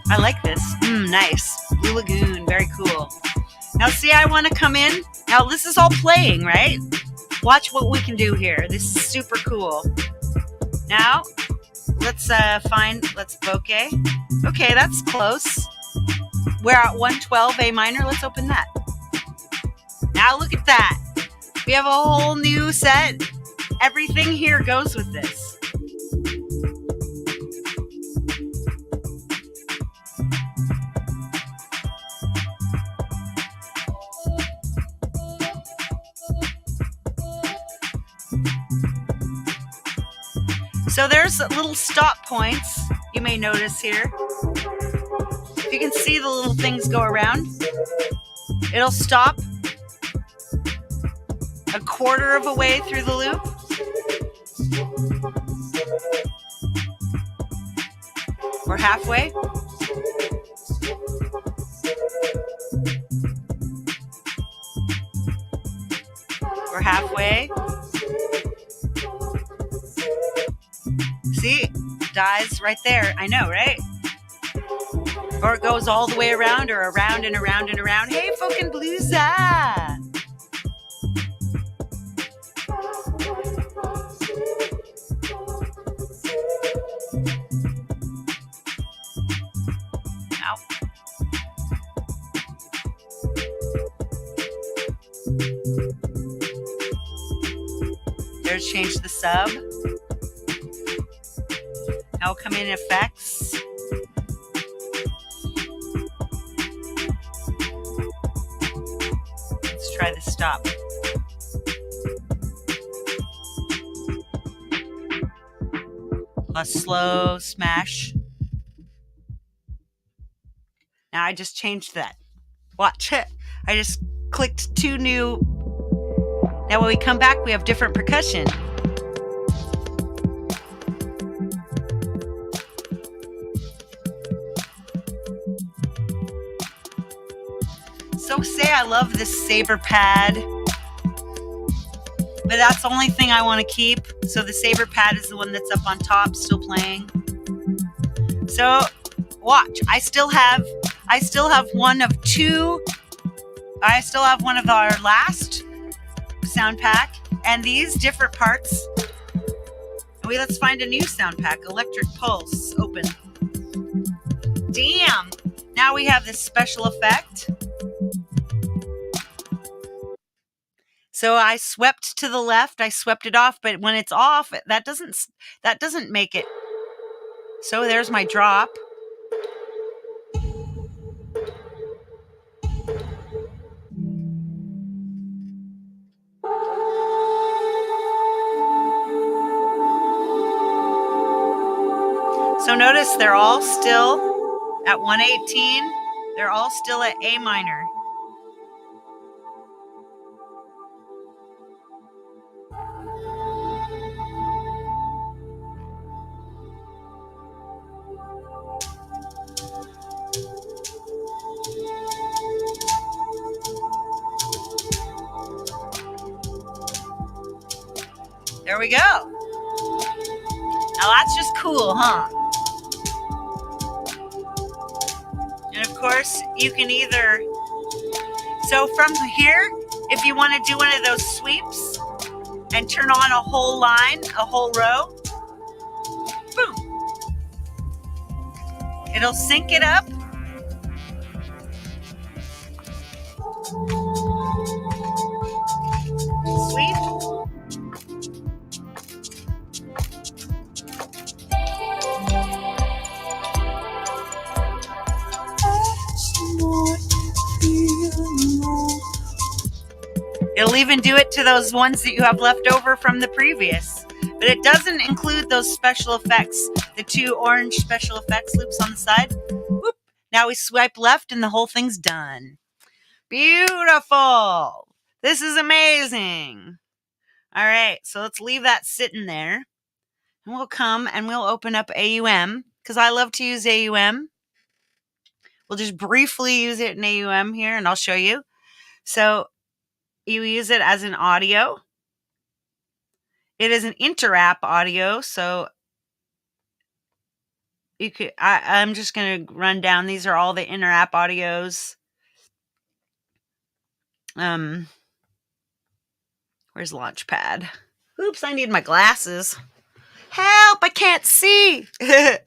I like this. Nice. Blue Lagoon. Very cool. Now see, I want to come in. Now this is all playing, right? Watch what we can do here. This is super cool. Now, let's bokeh. Okay, that's close. We're at 112 A minor. Let's open that. Now look at that. We have a whole new set. Everything here goes with this. So there's little stop points you may notice here. If you can see the little things go around, it'll stop a quarter of a way through the loop. Or halfway. Or halfway. See, dies right there. I know, right? Or it goes all the way around, or around and around and around. Hey, fucking Bluesa! Ow. There's change the sub. Now come in effects. Let's try the stop. A slow smash. Now I just changed that. Watch it. I just clicked 2 new. Now when we come back, we have different percussion. So say I love this saber pad, but that's the only thing I want to keep. So the saber pad is the one that's up on top, still playing. So watch, I still have one of two. I still have one of our last sound pack and these different parts. Let's find a new sound pack. Electric pulse, open. Damn! Now we have this special effect. So I swept to the left, I swept it off, but when it's off, that doesn't make it. So there's my drop. So notice they're all still at 118. They're all still at A minor. There we go. Now that's just cool, huh? And of course, you can either, so from here, if you want to do one of those sweeps and turn on a whole line, a whole row, boom. It'll sync it up. Sweep. even do it to those ones that you have left over from the previous. But it doesn't include those special effects, the 2 orange special effects loops on the side. Whoop. Now we swipe left and the whole thing's done. Beautiful. This is amazing. All right, so let's leave that sitting there. And we'll come and we'll open up AUM because I love to use AUM. We'll just briefly use it in AUM here and I'll show you. So you use it as an audio. It is an inter-app audio, so you could. I'm just going to run down. These are all the inter-app audios. Where's Launchpad? Oops, I need my glasses. Help! I can't see. There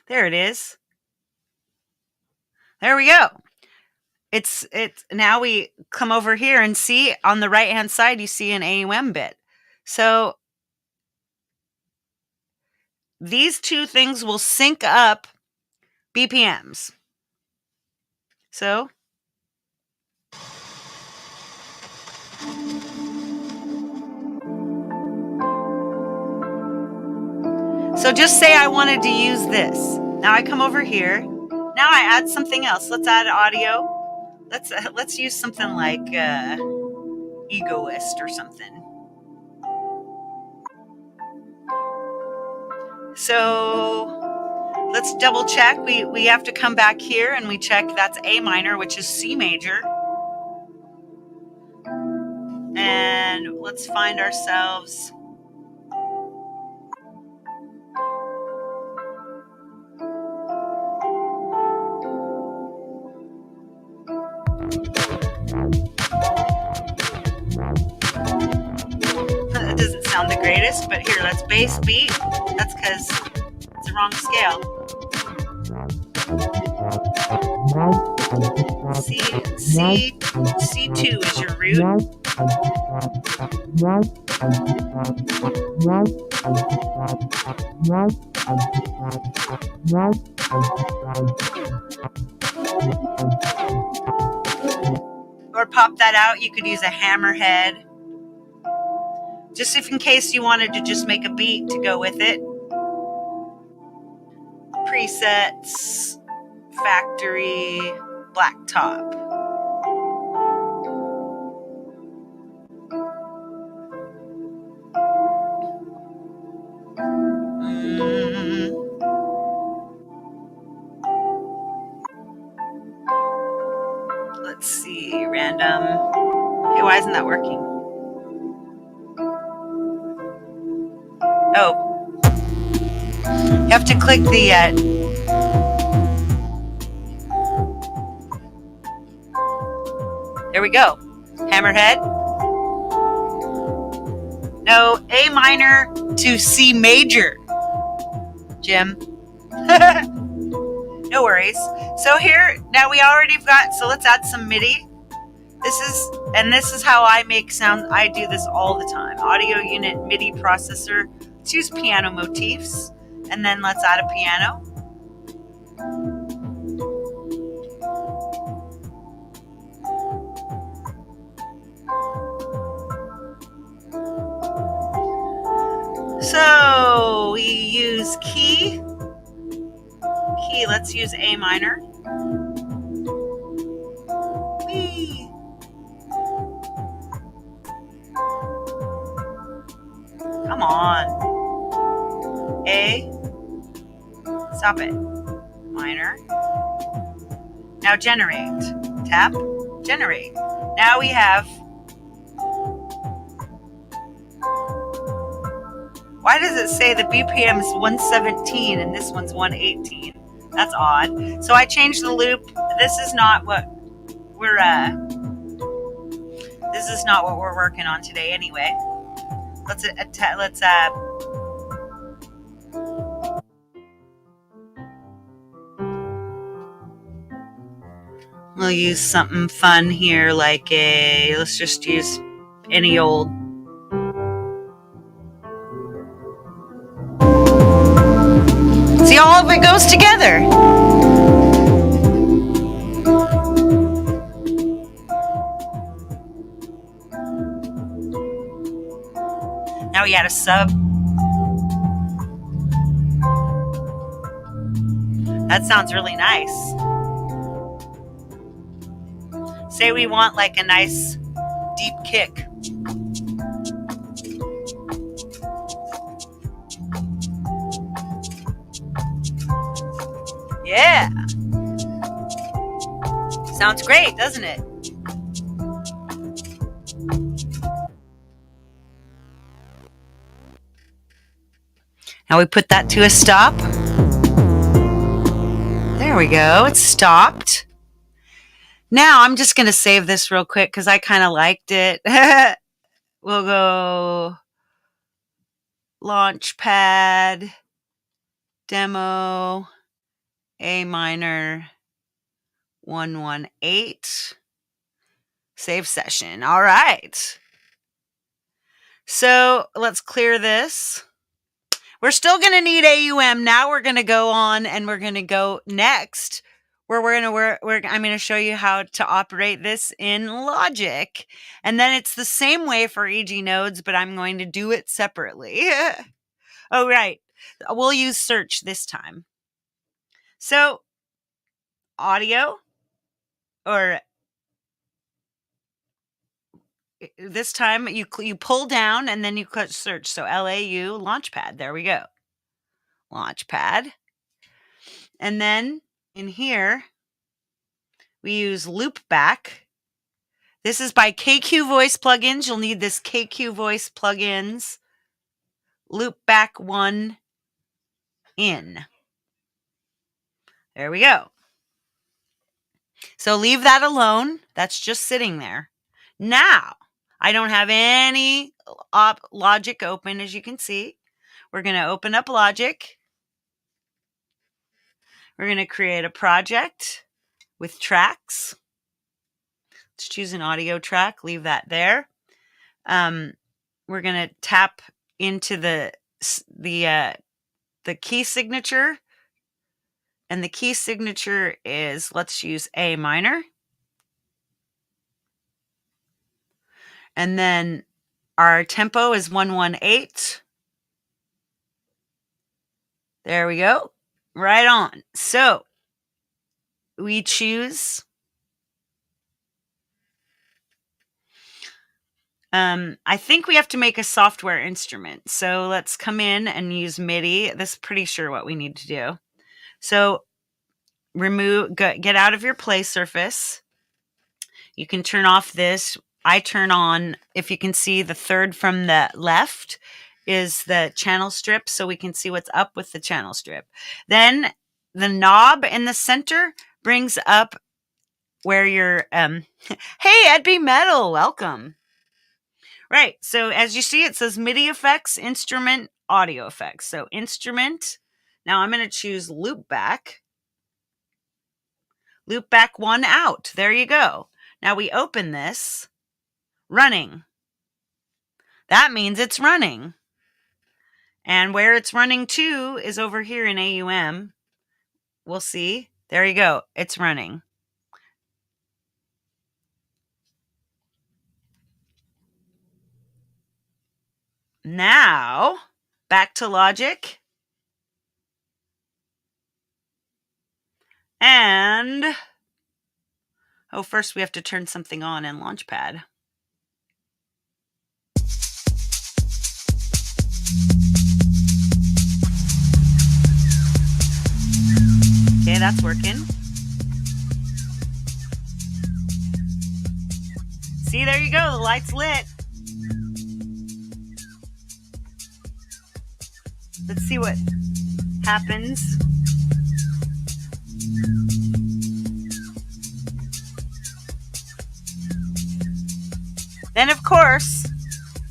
it is. There we go. It's now we come over here and see on the right hand side you see an AUM bit. So these 2 things will sync up BPMs. So just say I wanted to use this. Now I come over here. Now I add something else. Let's add audio. Let's use something like Egoist or something. So let's double check. We have to come back here and we check that's A minor, which is C major. And let's find ourselves. It doesn't sound the greatest, but here, let's bass beat. That's because it's the wrong scale. C2 is your root. Or pop that out. You could use a hammerhead. Just if in case you wanted to just make a beat to go with it. Presets, factory, blacktop. Let's see, random. Hey, why isn't that working? Oh. You have to click the there we go. Hammerhead. No, A minor to C major. Jim. No worries. So here, now we already got, so let's add some MIDI. This is how I make sound. I do this all the time. Audio unit MIDI processor. Let's use piano motifs. And then let's add a piano. So we use key. Let's use A minor. Whee. Come on. A. Stop it. Minor. Now generate. Tap. Generate. Now we have. Why does it say the BPM is 117 and this one's 118? That's odd. So I changed the loop. This is not what we're working on today anyway. We'll use something fun here, like let's just use any old. See, all of it goes together. Now we add a sub. That sounds really nice. Say we want like a nice deep kick. Yeah. Sounds great, doesn't it? Now we put that to a stop. There we go. It's stopped. Now I'm just going to save this real quick because I kind of liked it. We'll go Launchpad, demo, A minor, 118, save session. All right. So let's clear this. We're still going to need AUM. Now we're going to go on and we're going to go next where I'm going to show you how to operate this in Logic. And then it's the same way for EG nodes, but I'm going to do it separately. Oh, right. We'll use search this time. So audio, or this time you pull down and then you click search. So LAU Launchpad. There we go. Launchpad. And then in here, we use loopback. This is by KQ Voice Plugins. You'll need this KQ Voice Plugins. Loopback 1 in. There we go. So leave that alone. That's just sitting there. Now, I don't have any Logic open, as you can see. We're going to open up Logic. We're going to create a project with tracks. Let's choose an audio track. Leave that there. We're going to tap into the key signature. And the key signature is, let's use A minor. And then our tempo is 118. There we go. Right on. So we choose I think we have to make a software instrument. So let's come in and use MIDI. This is pretty sure what we need to do. So get out of your play surface. You can turn off this. I turn on, if you can see the third from the left is the channel strip, so we can see what's up with the channel strip. Then the knob in the center brings up where your, hey, APPy Metal, welcome. Right, so as you see, it says MIDI effects, instrument, audio effects. So instrument, now I'm going to choose loopback. Loopback 1 out, there you go. Now we open this, running. That means it's running. And where it's running to is over here in AUM. We'll see. There you go. It's running. Now, back to Logic. And, oh, first we have to turn something on in Launchpad. Okay, that's working. See, there you go. The light's lit. Let's see what happens. Then, of course,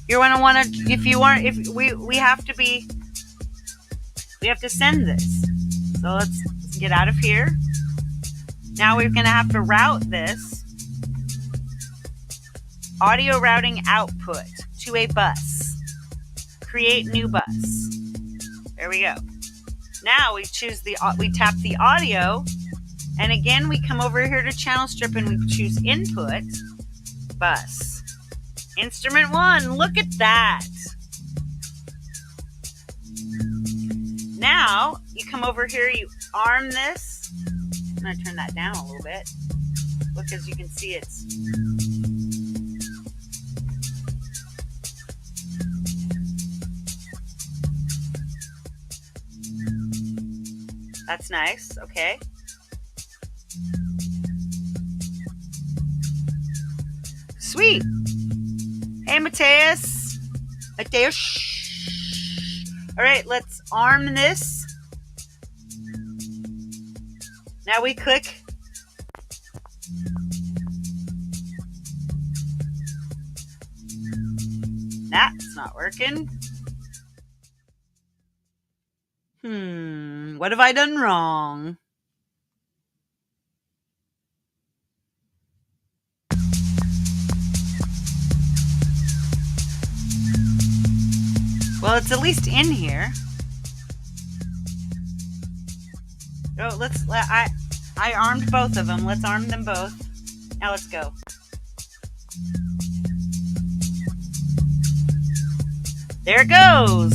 you're going to want to, we have to send this. So let's get out of here. Now we're going to have to route this audio routing output to a bus. Create new bus. There we go. Now we tap the audio, and again we come over here to channel strip and we choose input, bus. Instrument 1, look at that. Now you come over here, you arm this. I'm going to turn that down a little bit. Look, as you can see, that's nice. Okay. Sweet. Hey, Mateus. All right, let's arm this. Now we click. That's not working. What have I done wrong? Well, it's at least in here. Oh, I armed both of them. Let's arm them both. Now let's go. There it goes.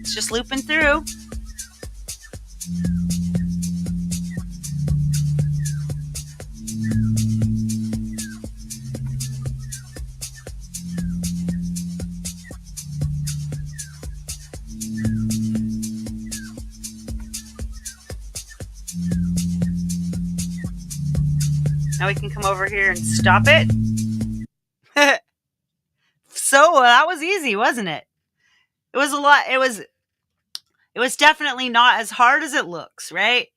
It's just looping through. Now we can come over here and stop it. So that was easy, wasn't it? It was a lot. It was definitely not as hard as it looks, right?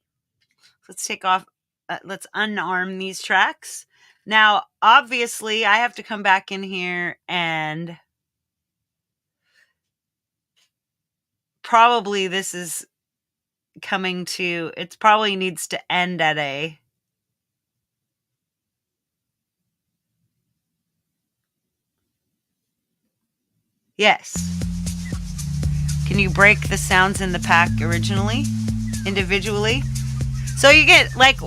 Let's take off. Let's unarm these tracks. Now, obviously, I have to come back in here and probably this is coming to, it probably needs to end at a. Yes. Can you break the sounds in the pack individually? So you get like,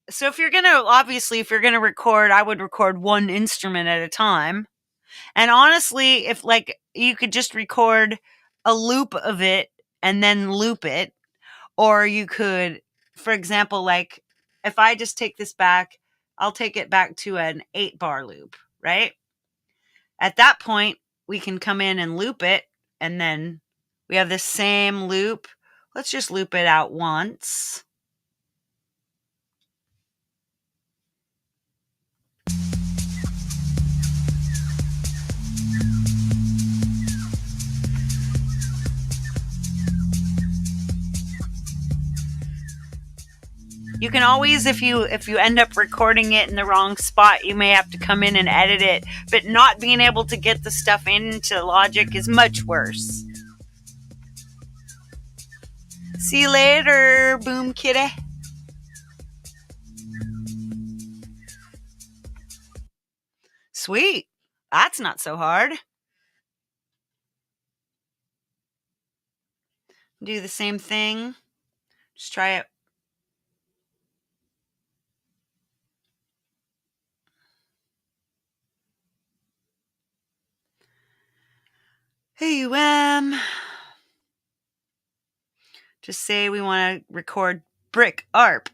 so if you're going to record, I would record one instrument at a time. And honestly, if like you could just record a loop of it and then loop it, or you could, for example, like if I just take this back, I'll take it back to an 8-bar loop, right? At that point, we can come in and loop it, and then we have the same loop. Let's just loop it out once. You can always, if you end up recording it in the wrong spot, you may have to come in and edit it. But not being able to get the stuff into Logic is much worse. See you later, Boom Kitty. Sweet. That's not so hard. Do the same thing. Just try it. AUM. Just say we want to record Brick ARP.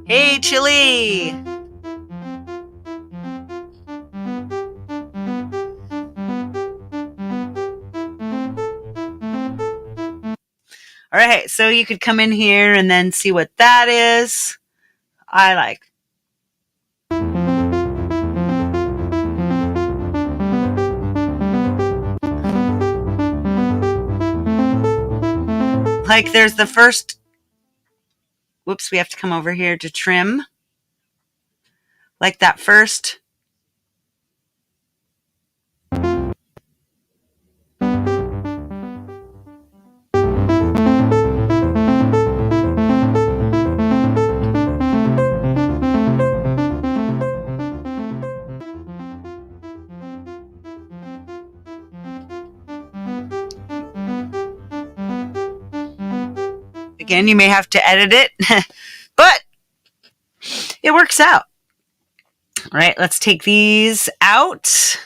Hey, Chili. All right, so you could come in here and then see what that is. I like. Like there's the first, whoops, we have to come over here to trim. Like that first. Again, you may have to edit it, but it works out. All right, let's take these out.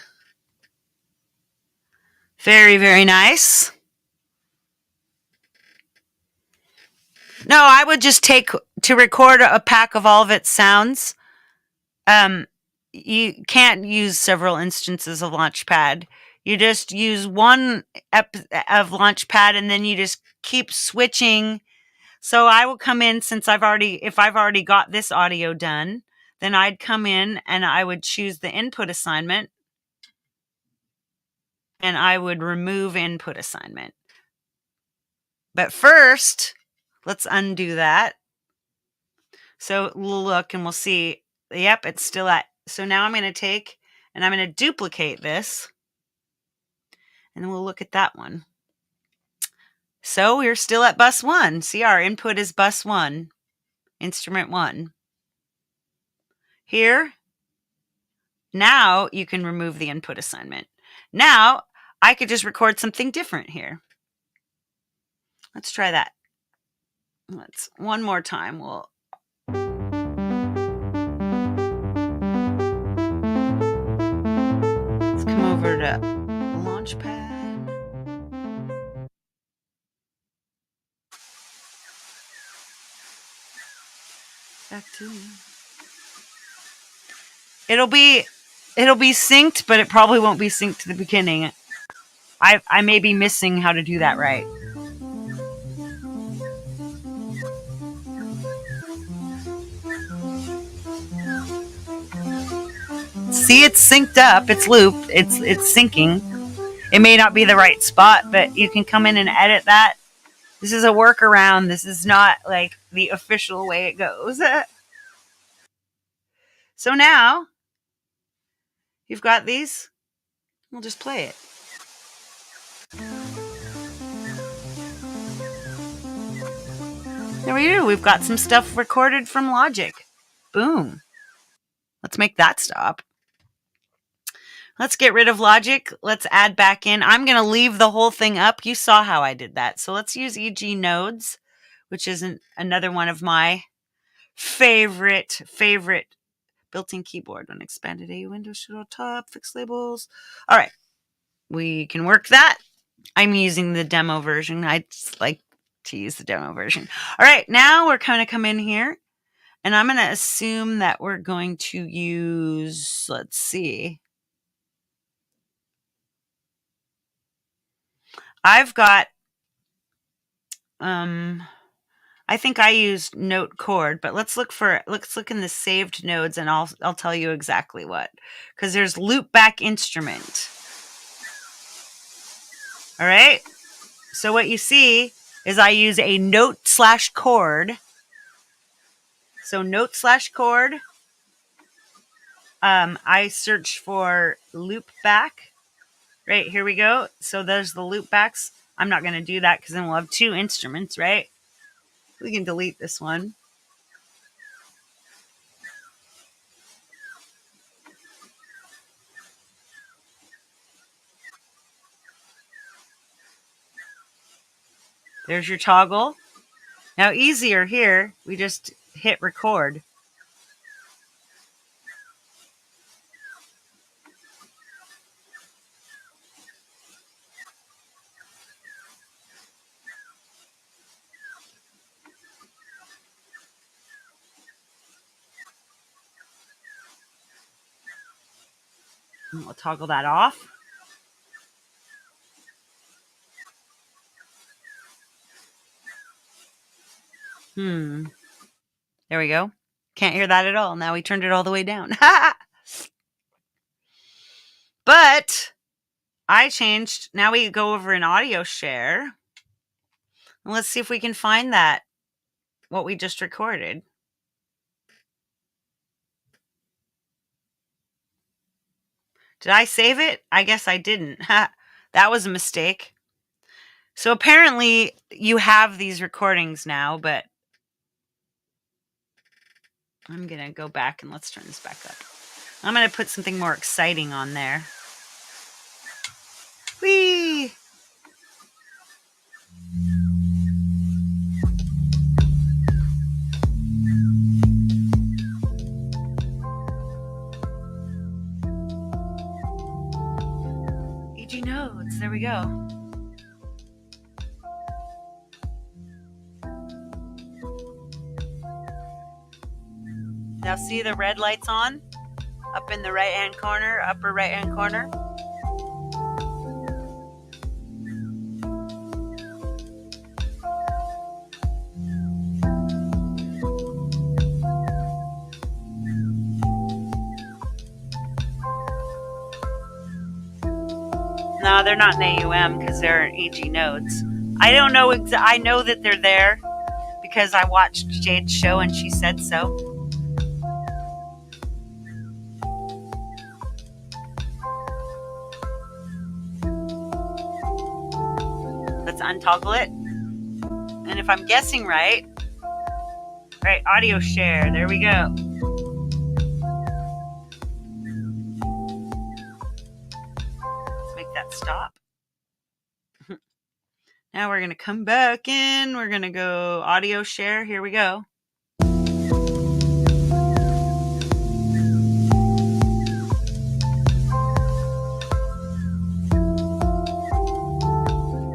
Very, very nice. No, I would just take to record a pack of all of its sounds. You can't use several instances of Launchpad. You just use one of Launchpad, and then you just keep switching. So I will come in, if I've already got this audio done, then I'd come in and I would choose the input assignment, and I would remove input assignment. But first, let's undo that. So we'll look and we'll see, yep, it's still at, so now I'm going to take and I'm going to duplicate this, and then we'll look at that one. So we're still at bus 1. See, our input is bus 1, instrument 1. Here, now you can remove the input assignment. Now I could just record something different here. Let's try that. Let's one more time. Let's come over to Launchpad. Back to me. It'll be synced, but it probably won't be synced to the beginning. I may be missing how to do that right. See, it's synced up. It's looped. It's syncing. It may not be the right spot, but you can come in and edit that. This is a workaround. This is not like the official way it goes. So now you've got these. We'll just play it. There we go. We've got some stuff recorded from Logic. Boom. Let's make that stop. Let's get rid of Logic. Let's add back in. I'm going to leave the whole thing up. You saw how I did that. So let's use EG Nodes, which is another one of my favorite built-in keyboard. When expanded AU window, show top, fixed labels. All right. We can work that. I'm using the demo version. I just like to use the demo version. All right. Now we're going to come in here, and I'm going to assume that we're going to use, let's see. I've got, I think I used note chord, but let's look in the saved nodes, and I'll tell you exactly what, because there's loop back instrument. All right. So what you see is I use a note/chord. So note/chord. I search for loop back. Right, here we go. So there's the loop backs. I'm not going to do that because then we'll have two instruments, right? We can delete this one. There's your toggle. Now easier here, we just hit record. And we'll toggle that off. There we go. Can't hear that at all. Now we turned it all the way down. But I changed. Now we go over an audio share. And let's see if we can find that, what we just recorded. Did I save it? I guess I didn't. That was a mistake. So apparently you have these recordings now, but I'm going to go back and let's turn this back up. I'm going to put something more exciting on there. Whee! EG nodes. There we go. Now see the red lights on? Up in the right-hand corner, upper right-hand corner. No, they're not in AUM because they're in EG nodes. I don't know. I know that they're there because I watched Jade's show and she said so. Let's untoggle it. And if I'm guessing right, audio share. There we go. Let's make that stop. Now we're going to come back in. We're going to go audio share. Here we go.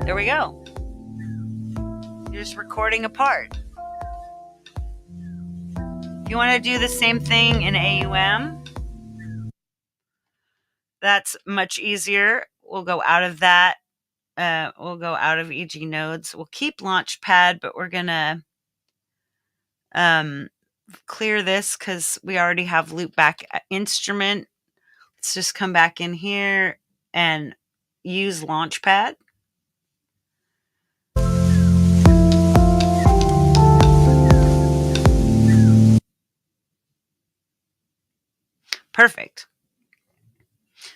There we go. You're just recording a part. If you want to do the same thing in AUM, that's much easier. We'll go out of that. We'll go out of EG nodes. We'll keep Launchpad, but we're going to clear this because we already have loopback instrument. Let's just come back in here and use Launchpad. Perfect.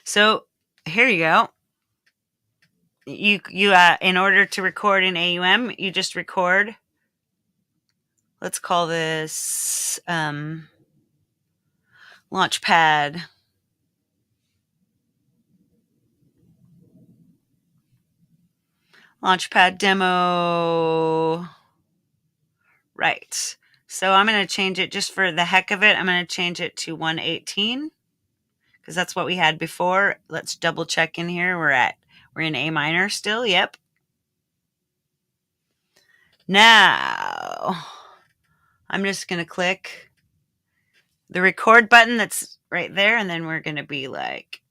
So here you go. You in order to record in AUM, you just record. Let's call this Launchpad. Launchpad demo. Right. So I'm going to change it just for the heck of it. I'm going to change it to 118 because that's what we had before. Let's double check in here. We're in A minor still. Yep. Now I'm just going to click the record button that's right there. And then we're going to be like,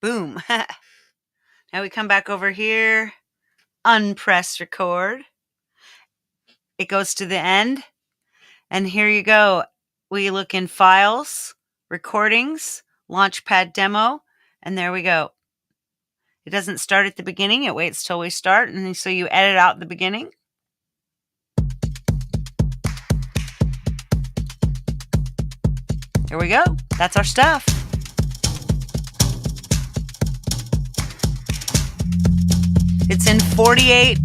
boom. Now we come back over here, unpress record. It goes to the end. And here you go. We look in files, recordings, Launchpad demo, and there we go. It doesn't start at the beginning. It waits till we start. And so you edit out the beginning. There we go. That's our stuff. It's in 48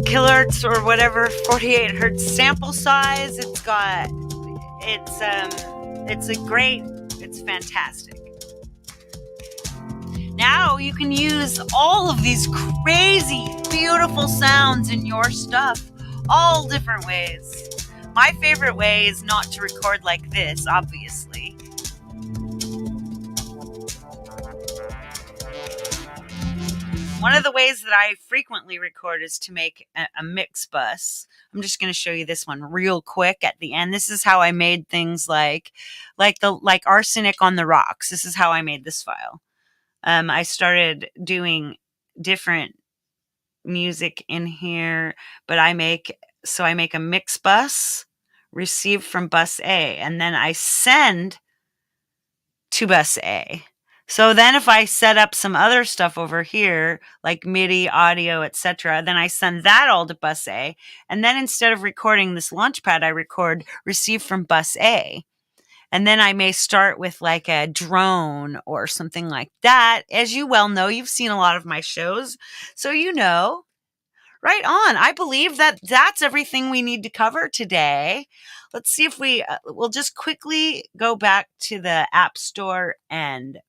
kilohertz or whatever, 48 hertz sample size. It's fantastic. now you can use all of these crazy, beautiful sounds in your stuff, all different ways. My favorite way is not to record like this, obviously. One of the ways that I frequently record is to make a mix bus. I'm just going to show you this one real quick at the end. This is how I made things like arsenic on the rocks. This is how I made this file. I started doing different music in here, but I make a mix bus received from bus A, and then I send to bus A. So then if I set up some other stuff over here, like MIDI, audio, etc., then I send that all to bus A. And then instead of recording this Launchpad, I record receive from bus A. And then I may start with like a drone or something like that. As you well know, you've seen a lot of my shows, so you know. Right on. I believe that that's everything we need to cover today. Let's see if we'll just quickly go back to the App Store and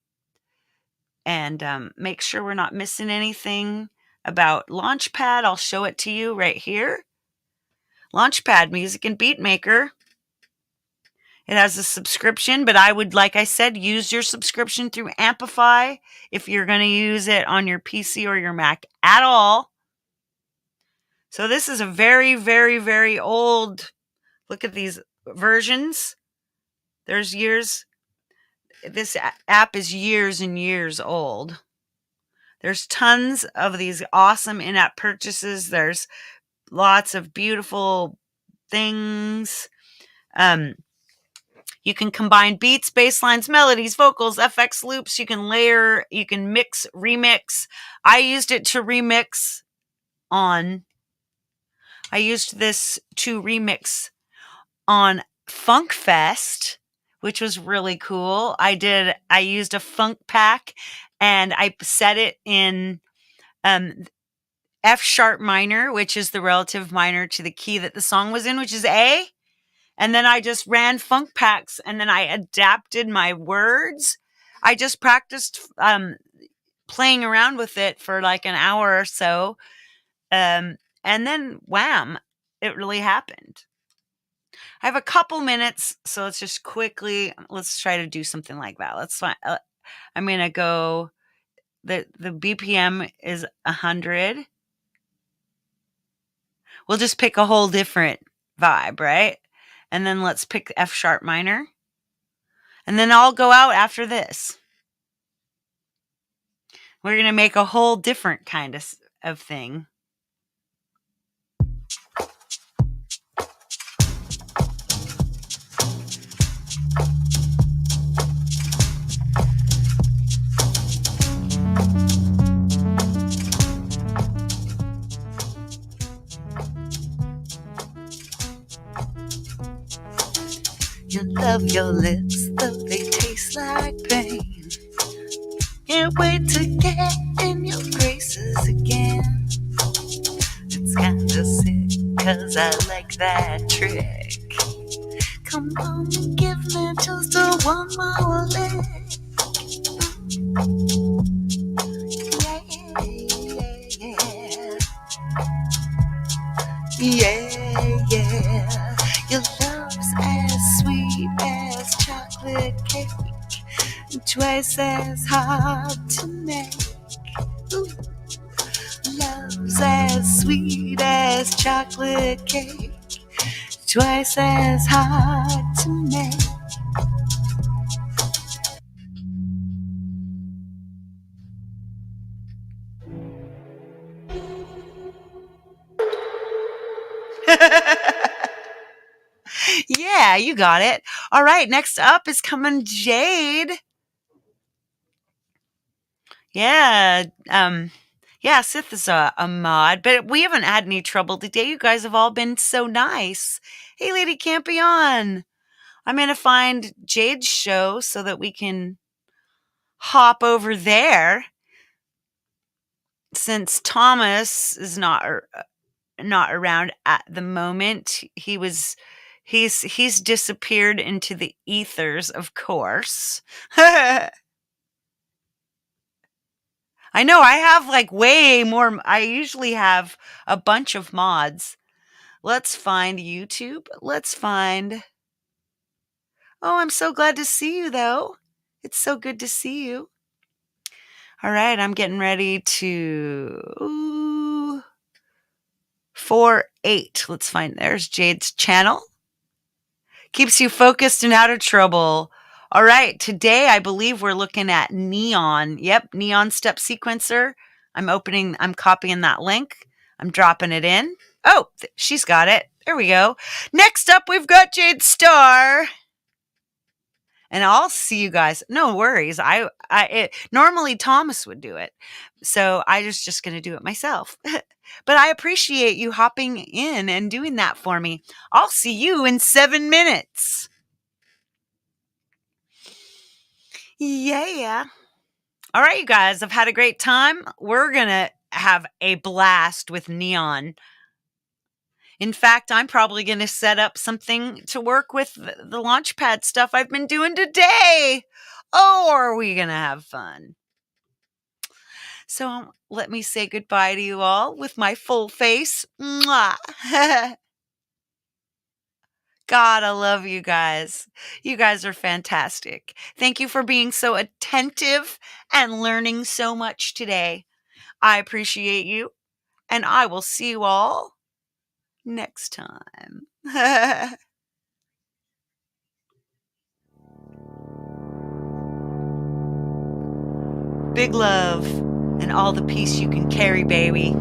make sure we're not missing anything about Launchpad. I'll show it to you right here. Launchpad Music and Beat Maker. It has a subscription, but I would, like I said, use your subscription through APPy if you're going to use it on your PC or your Mac at all. So this is a very, very, very old, look at these versions. There's years. This app is years and years old. There's tons of these awesome in-app purchases. There's lots of beautiful things. You can combine beats, bass lines, melodies, vocals, FX loops. You can layer, you can mix, remix. I used this to remix on Funk Fest, which was really cool. I used a funk pack and I set it in F sharp minor, which is the relative minor to the key that the song was in, which is A. And then I just ran funk packs and then I adapted my words. I just practiced playing around with it for like an hour or so. And then wham, it really happened. I have a couple minutes, so let's just let's try to do something like that. Let's find, I'm going to go, the BPM is 100. We'll just pick a whole different vibe, right? And then let's pick F sharp minor. And then I'll go out after this. We're going to make a whole different kind of thing. You love your lips, though they taste like pain. Can't wait to get in your graces again. It's kinda sick, 'cause I like that trick. Come on, give me just one more lick. Yeah. Your love's as sweet as chocolate cake, twice as hard to make. Ooh. Love's as sweet as chocolate cake, twice as hard to make. Yeah, you got it. All right, next up is coming Jade. Yeah, Sith is a mod, but we haven't had any trouble today. You guys have all been so nice. Hey, Lady Campion. I'm going to find Jade's show so that we can hop over there. Since Thomas is not around at the moment, he's disappeared into the ethers, of course. I know I have like way more. I usually have a bunch of mods. Let's find YouTube. Let's find. Oh, I'm so glad to see you though. It's so good to see you. All right, I'm getting ready to 4-8. Let's find. There's Jade's channel. Keeps you focused and out of trouble. All right, today I believe we're looking at Neon. Yep, Neon Step Sequencer. I'm copying that link. I'm dropping it in. Oh, she's got it. There we go. Next up, we've got Jade Star. And I'll see you guys. No worries. Normally Thomas would do it. So I was just going to do it myself. But I appreciate you hopping in and doing that for me. I'll see you in 7 minutes. Yeah. All right, you guys, I've had a great time. We're going to have a blast with Neon. In fact, I'm probably going to set up something to work with the Launchpad stuff I've been doing today. Oh, are we going to have fun? So let me say goodbye to you all with my full face. Mwah. God, I love you guys. You guys are fantastic. Thank you for being so attentive and learning so much today. I appreciate you, and I will see you all next time. Big love and all the peace you can carry, baby.